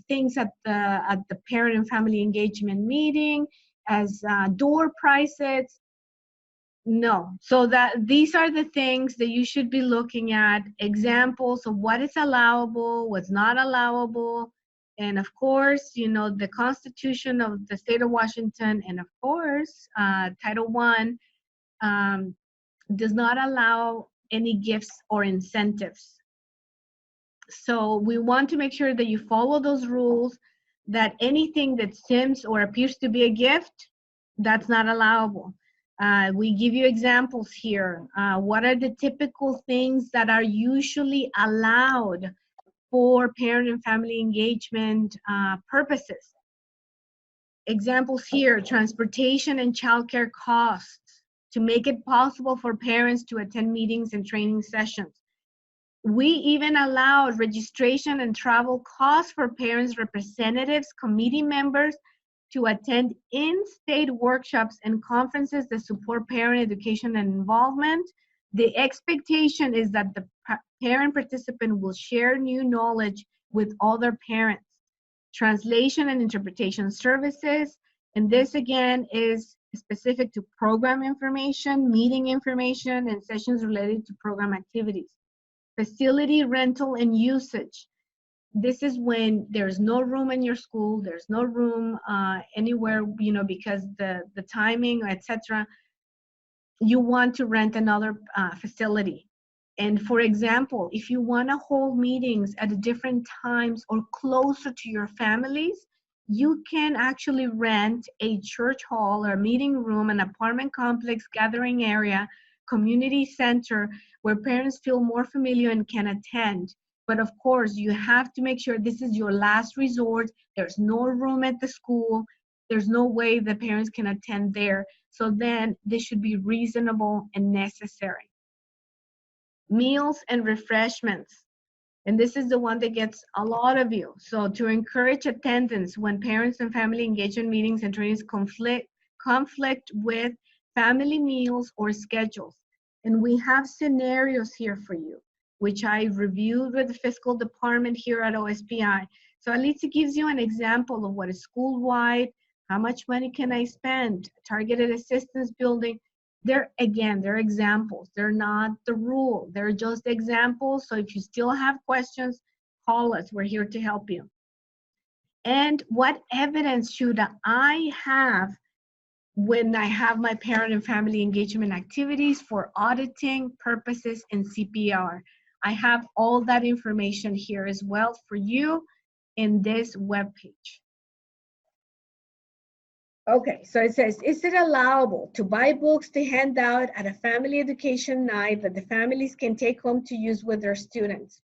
things at the parent and family engagement meeting as door prizes. No. So that these are the things that you should be looking at, examples of what is allowable, what's not allowable. And of course, the Constitution of the state of Washington, and of course, Title I does not allow any gifts or incentives. So we want to make sure that you follow those rules, that anything that seems or appears to be a gift, that's not allowable. We give you examples here. What are the typical things that are usually allowed for parent and family engagement purposes? Examples here: transportation and childcare costs to make it possible for parents to attend meetings and training sessions. We even allowed registration and travel costs for parents, representatives, committee members to attend in-state workshops and conferences that support parent education and involvement. The expectation is that the parent participant will share new knowledge with other parents. Translation and interpretation services, and this again is specific to program information, meeting information, and sessions related to program activities. Facility rental and usage. This is when there's no room in your school, there's no room anywhere, because the timing, etc. You want to rent another facility. And for example, if you want to hold meetings at different times or closer to your families, you can actually rent a church hall or meeting room, an apartment complex, gathering area, community center, where parents feel more familiar and can attend. But of course, you have to make sure this is your last resort. There's no room at the school. There's no way the parents can attend there. So then this should be reasonable and necessary. Meals and refreshments. And this is the one that gets a lot of you. So to encourage attendance when parents and family engagement meetings and trainings conflict with family meals or schedules. And we have scenarios here for you, which I reviewed with the fiscal department here at OSPI. So at least it gives you an example of what is school-wide, how much money can I spend, targeted assistance building. They're examples. They're not the rule. They're just examples. So if you still have questions, call us. We're here to help you. And what evidence should I have when I have my parent and family engagement activities for auditing purposes and CPR? I have all that information here as well for you in this webpage. Okay, so it says, is it allowable to buy books to hand out at a family education night that the families can take home to use with their students?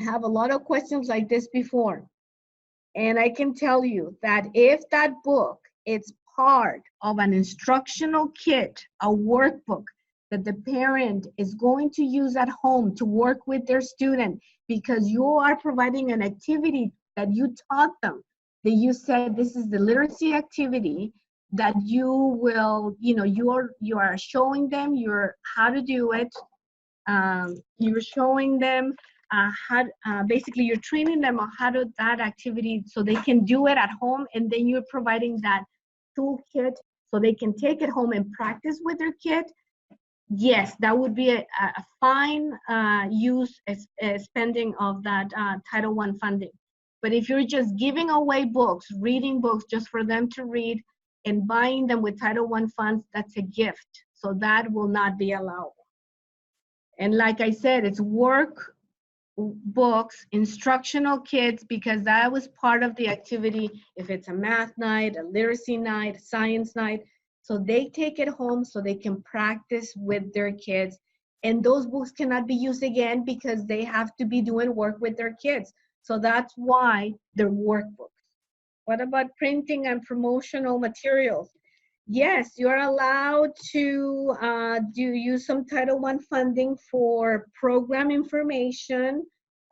I have a lot of questions like this before. And I can tell you that if that book is part of an instructional kit, a workbook that the parent is going to use at home to work with their student, because you are providing an activity that you taught them, that you said this is the literacy activity that you will, you are showing them how to do it. You're showing them basically you're training them on how to that activity so they can do it at home, and then you're providing that toolkit so they can take it home and practice with their kid. Yes, that would be a fine use spending of that Title I funding. But if you're just giving away books, reading books just for them to read and buying them with Title I funds, that's a gift. So that will not be allowable. And like I said, it's work books, instructional kits, because that was part of the activity. If it's a math night, a literacy night, a science night, So they take it home so they can practice with their kids. And those books cannot be used again because they have to be doing work with their kids. So that's why they're workbooks. What about printing and promotional materials? Yes, you're allowed to use some Title I funding for program information.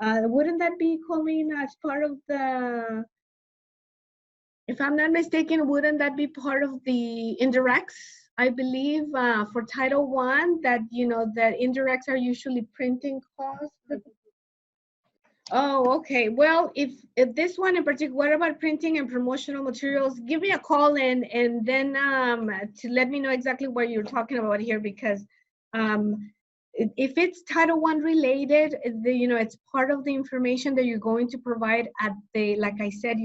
Wouldn't that be, Colleen, as part of the, if I'm not mistaken, wouldn't that be part of the indirects? I believe for Title I that, that indirects are usually printing costs. Oh, okay. Well, if this one in particular, what about printing and promotional materials? Give me a call and then to let me know exactly what you're talking about here, because if it's Title I related, it's part of the information that you're going to provide at the, like I said,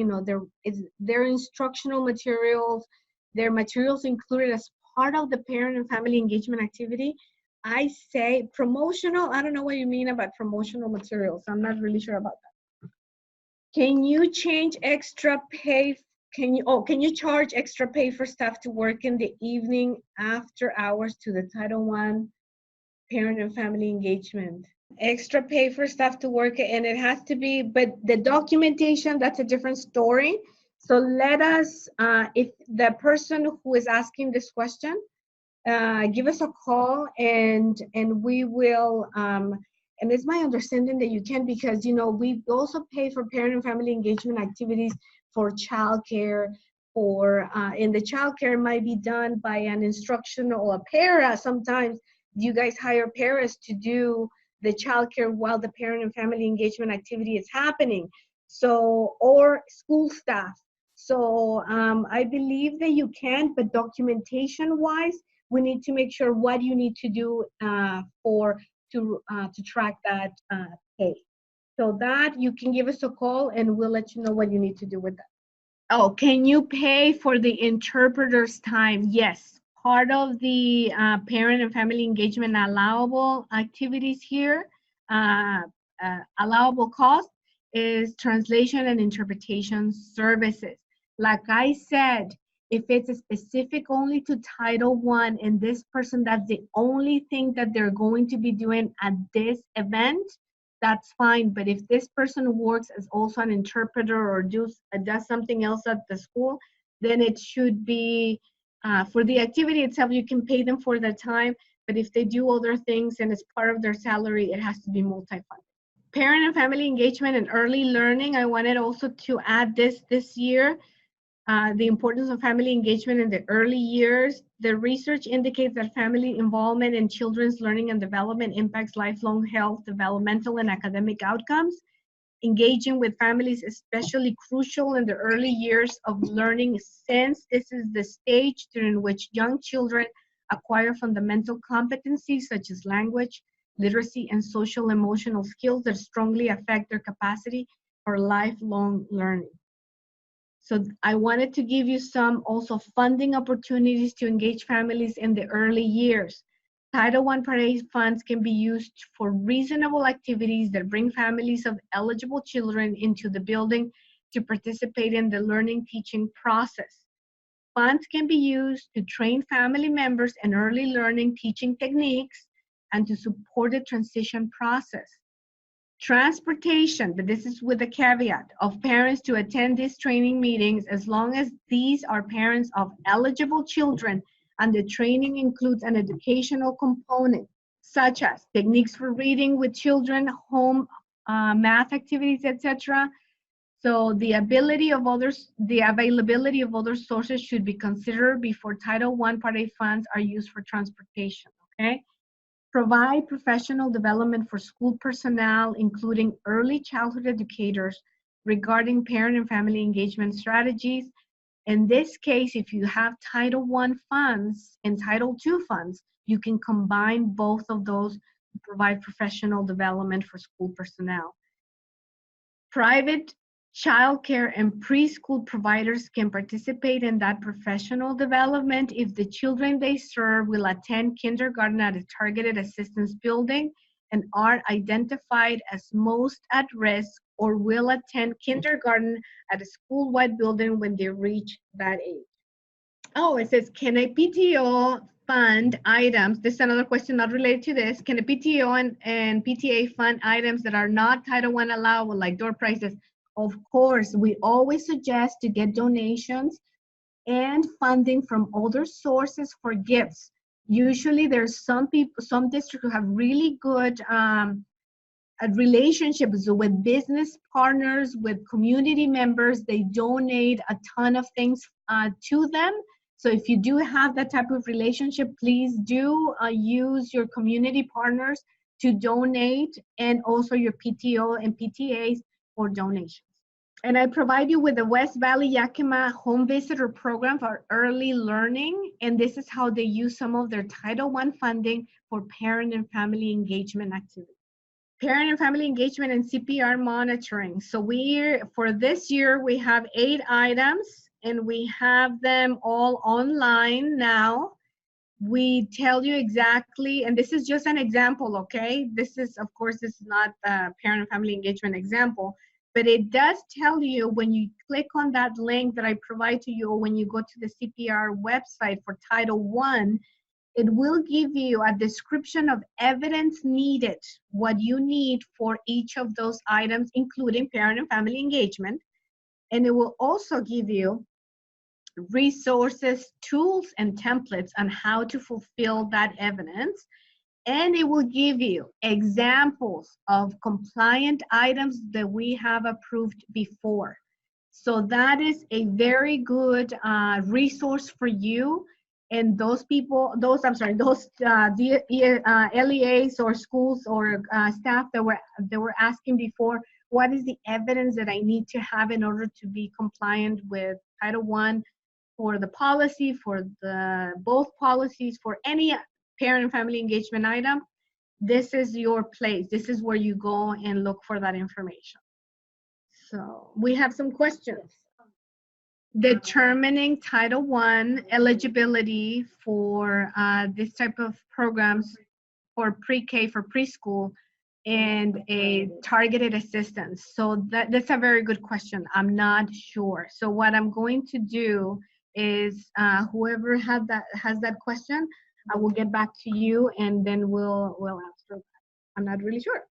their instructional materials, their materials included as part of the parent and family engagement activity. I say promotional, I don't know what you mean about promotional materials. I'm not really sure about that. Can you change extra pay? Can you charge extra pay for staff to work in the evening after hours to the Title I parent and family engagement? Extra pay for staff to work, and it has to be, but the documentation, that's a different story. So let us, if the person who is asking this question, give us a call and we will and it's my understanding that you can, because we also pay for parent and family engagement activities for childcare, for and the childcare might be done by an instructional or a para. Sometimes you guys hire paras to do the childcare while the parent and family engagement activity is happening, so, or school staff. So I believe that you can, but documentation wise, we need to make sure what you need to do to track that pay. So that you can give us a call and we'll let you know what you need to do with that. Oh, can you pay for the interpreter's time? Yes. Part of the parent and family engagement allowable activities here, allowable cost is translation and interpretation services. Like I said, if it's specific only to Title I and this person, that's the only thing that they're going to be doing at this event, that's fine. But if this person works as also an interpreter or does something else at the school, then it should be for the activity itself. You can pay them for their time, but if they do other things and it's part of their salary, it has to be multi-funded. Parent and family engagement and early learning. I wanted also to add this year. The importance of family engagement in the early years. The research indicates that family involvement in children's learning and development impacts lifelong health, developmental, and academic outcomes. Engaging with families is especially crucial in the early years of learning, since this is the stage during which young children acquire fundamental competencies such as language, literacy, and social emotional skills that strongly affect their capacity for lifelong learning. So I wanted to give you some also funding opportunities to engage families in the early years. Title I Part A funds can be used for reasonable activities that bring families of eligible children into the building to participate in the learning teaching process. Funds can be used to train family members in early learning teaching techniques and to support the transition process. Transportation, but this is with a caveat, of parents to attend these training meetings as long as these are parents of eligible children and the training includes an educational component, such as techniques for reading with children, home math activities, etc. So the availability of other sources should be considered before Title I Part A funds are used for transportation, okay? Provide professional development for school personnel, including early childhood educators, regarding parent and family engagement strategies. In this case, if you have Title I funds and Title II funds, you can combine both of those to provide professional development for school personnel. Private childcare and preschool providers can participate in that professional development if the children they serve will attend kindergarten at a targeted assistance building and are identified as most at risk, or will attend kindergarten at a school-wide building when they reach that age. Oh, it says, can a PTO fund items, this is another question not related to this, can a PTO and PTA fund items that are not Title I allowable, like door prices? Of course, we always suggest to get donations and funding from other sources for gifts. Usually there's some people, some districts who have really good relationships with business partners, with community members. They donate a ton of things to them. So if you do have that type of relationship, please do use your community partners to donate, and also your PTO and PTAs for donations. And I provide you with the West Valley Yakima Home Visitor Program for early learning. And this is how they use some of their Title I funding for parent and family engagement activities. Parent and family engagement and CPR monitoring. So for this year, we have 8 items, and we have them all online now. We tell you exactly, and this is just an example, okay? This is, of course, this is not a parent and family engagement example, but it does tell you when you click on that link that I provide to you, or when you go to the CPR website for Title I, it will give you a description of evidence needed, what you need for each of those items, including parent and family engagement. And it will also give you resources, tools, and templates on how to fulfill that evidence. And it will give you examples of compliant items that we have approved before. So that is a very good resource for you. And those people, those LEAs or schools or staff that were asking before, what is the evidence that I need to have in order to be compliant with Title I for the policy, for the both policies, for any parent and family engagement item? This is your place. This is where you go and look for that information. So we have some questions. Determining Title I eligibility for this type of programs for pre-K, for preschool, and a targeted assistance. So that's a very good question. I'm not sure. So what I'm going to do is whoever has that question, I will get back to you, and then we'll answer that. I'm not really sure.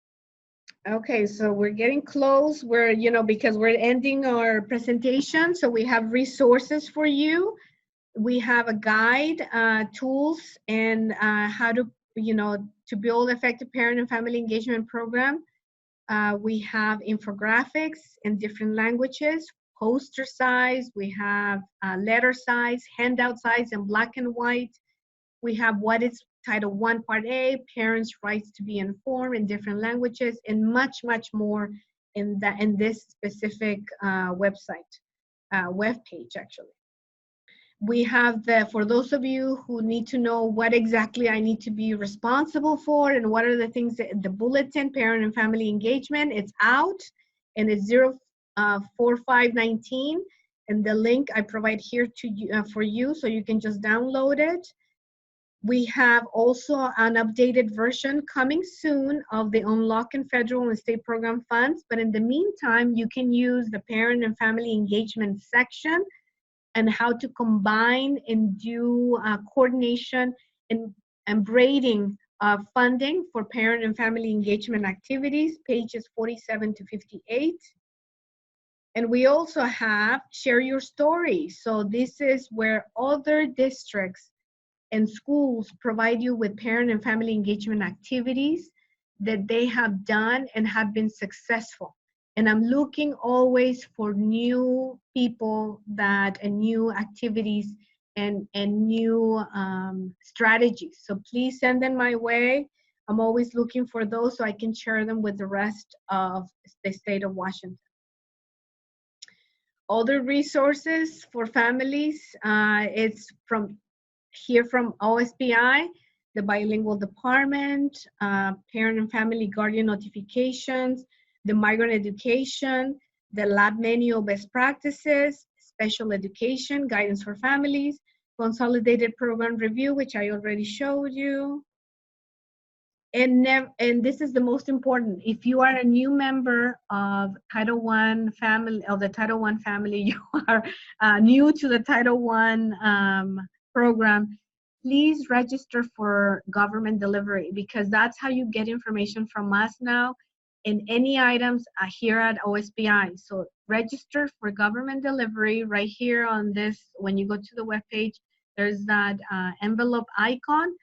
Okay, so we're getting close. We're, because we're ending our presentation, so we have resources for you. We have a guide, tools, and how to, to build effective parent and family engagement program. We have infographics in different languages, poster size. We have letter size, handout size in black and white. We have what is Title I, Part A, parents' rights to be informed in different languages, and much, much more in this specific website, web page, actually. We have for those of you who need to know what exactly I need to be responsible for and what are the things that the bulletin, parent and family engagement, it's out, and it's 04519, and the link I provide here to you, for you, so you can just download it. We have also an updated version coming soon of the Unlocking Federal and State Program Funds, but in the meantime, you can use the Parent and Family Engagement section and how to combine and do coordination and braiding funding for parent and family engagement activities, pages 47 to 58. And we also have Share Your Story. So this is where other districts and schools provide you with parent and family engagement activities that they have done and have been successful. And I'm looking always for new people and new activities and new strategies. So please send them my way. I'm always looking for those so I can share them with the rest of the state of Washington. Other resources for families, it's from OSPI, the Bilingual Department, Parent and Family Guardian Notifications, the Migrant Education, the Lab Menu Best Practices, Special Education, Guidance for Families, Consolidated Program Review, which I already showed you. And this is the most important. If you are a new member of Title I family, of the Title I family, you are new to the Title I program, please register for government delivery, because that's how you get information from us now in any items here at OSBI. So register for government delivery right here on this. When you go to the webpage, there's that envelope icon.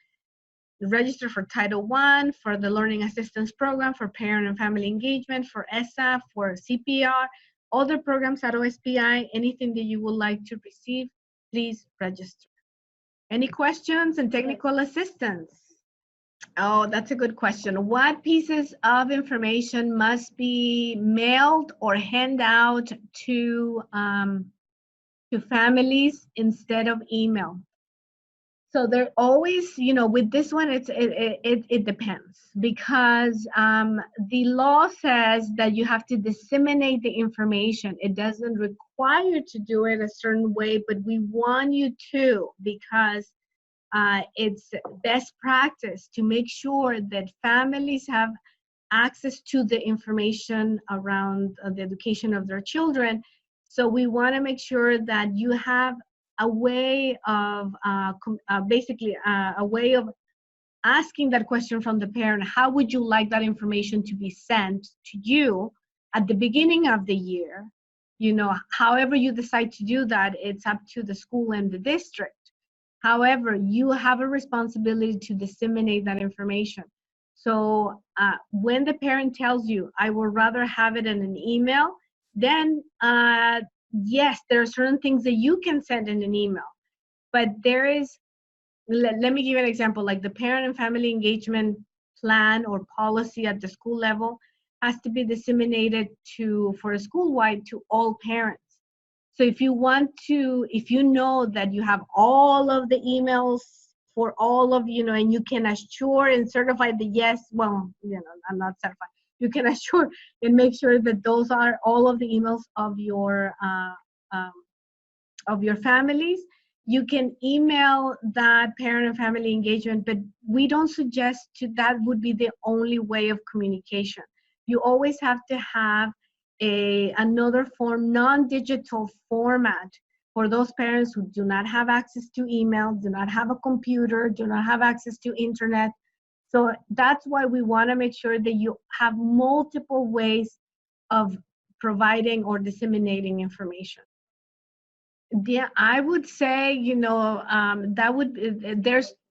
Register for Title I, for the Learning Assistance Program, for Parent and Family Engagement, for ESSA, for CPR, other programs at OSPI, anything that you would like to receive, please register. Any questions and technical assistance? Oh, that's a good question. What pieces of information must be mailed or handed out to families instead of email? So they're always, with this one, it depends, because the law says that you have to disseminate the information. It doesn't require you to do it a certain way, but we want you to, because it's best practice to make sure that families have access to the information around the education of their children. So we want to make sure that you have a way of basically a way of asking that question from the parent. How would you like that information to be sent to you at the beginning of the year? However you decide to do that, it's up to the school and the district. However, you have a responsibility to disseminate that information. So when the parent tells you, I would rather have it in an email, then yes, there are certain things that you can send in an email. But there is, let me give you an example, like the parent and family engagement plan or policy at the school level has to be disseminated for a school-wide to all parents. So if you know that you have all of the emails for all of, and you can assure and certify the yes, well, I'm not certified. You can assure and make sure that those are all of the emails of your families. You can email that parent and family engagement, but we don't suggest that would be the only way of communication. You always have to have another form, non-digital format for those parents who do not have access to email, do not have a computer, do not have access to internet. So that's why we want to make sure that you have multiple ways of providing or disseminating information. Yeah, I would say,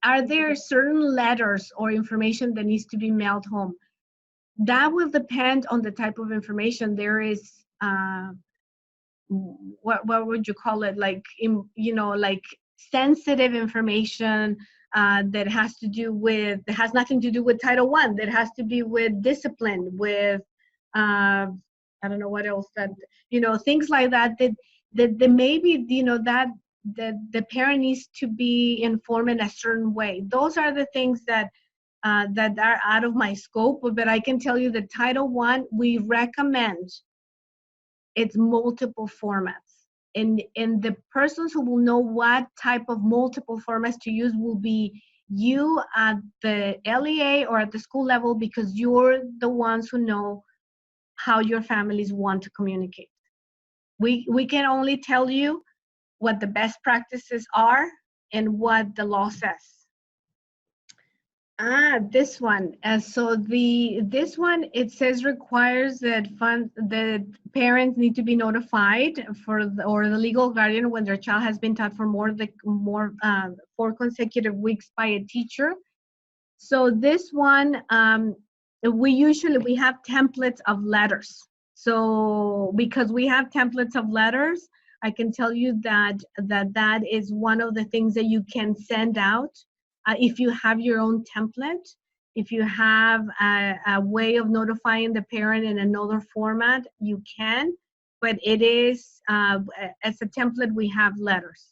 are there certain letters or information that needs to be mailed home? That will depend on the type of information. There is, what would you call it? Like, like sensitive information that has nothing to do with Title I, that has to be with discipline, with, I don't know what else, that, things like that, that maybe, that the parent needs to be informed in a certain way. Those are the things that are out of my scope, but I can tell you that Title I, we recommend it's multiple formats. And the persons who will know what type of multiple formats to use will be you at the LEA or at the school level, because you're the ones who know how your families want to communicate. We can only tell you what the best practices are and what the law says. This one. This one, it says requires that parents need to be notified or the legal guardian when their child has been taught for 4 consecutive weeks by a teacher. So this one, we have templates of letters. So because we have templates of letters, I can tell you that is one of the things that you can send out. If you have your own template, if you have a way of notifying the parent in another format, you can, but it is, as a template, we have letters.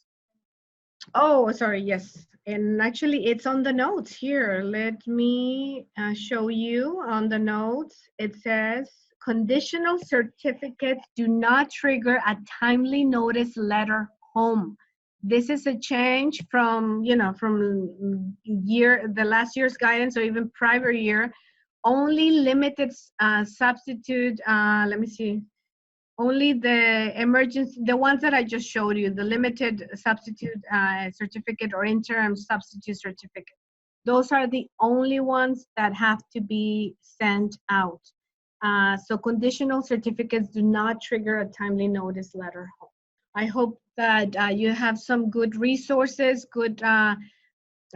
Oh, sorry, yes. And actually, it's on the notes here. Let me show you on the notes. It says, conditional certificates do not trigger a timely notice letter home. This is a change from, from the last year's guidance or even prior year. Only limited substitute, let me see, only the emergency, the ones that I just showed you, the limited substitute certificate or interim substitute certificate. Those are the only ones that have to be sent out. So conditional certificates do not trigger a timely notice letter. I hope that you have some good resources, good, uh,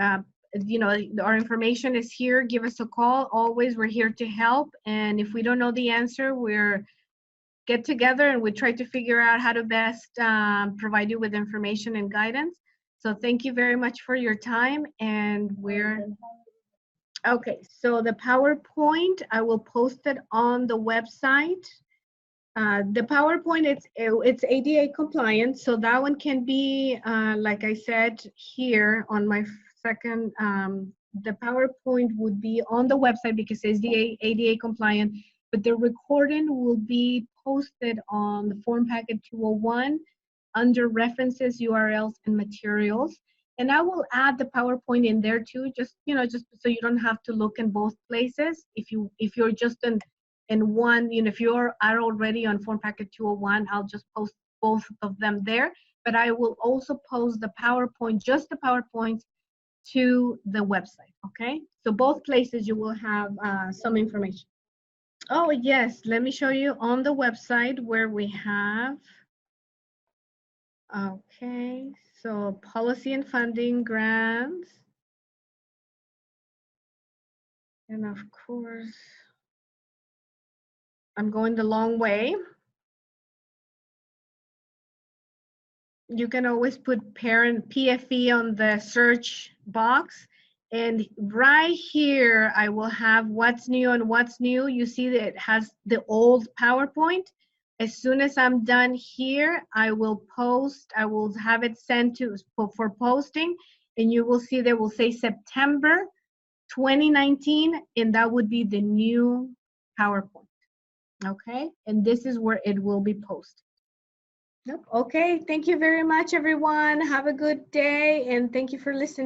our information is here. Give us a call. Always, we're here to help. And if we don't know the answer, we're get together and we try to figure out how to best provide you with information and guidance. So thank you very much for your time. And okay, so the PowerPoint, I will post it on the website. The PowerPoint, it's ADA compliant, so that one can be, like I said here on my second, the PowerPoint would be on the website because it's ADA compliant, but the recording will be posted on the Form Packet 201 under references, URLs, and materials. And I will add the PowerPoint in there too, just so you don't have to look in both places. If you're just in one, if you're already on Form Packet 201, I'll just post both of them there. But I will also post the PowerPoint, just the PowerPoint, to the website, okay? So both places you will have some information. Oh, yes, let me show you on the website where we have, okay, so policy and funding grants. And of course, I'm going the long way. You can always put parent PFE on the search box. And right here, I will have what's new and what's new. You see that it has the old PowerPoint. As soon as I'm done here, I will post, I will have it sent to for posting. And you will see that will say September 2019, and that would be the new PowerPoint. Okay, and this is where it will be posted. Yep. Okay, thank you very much, everyone. Have a good day, and thank you for listening.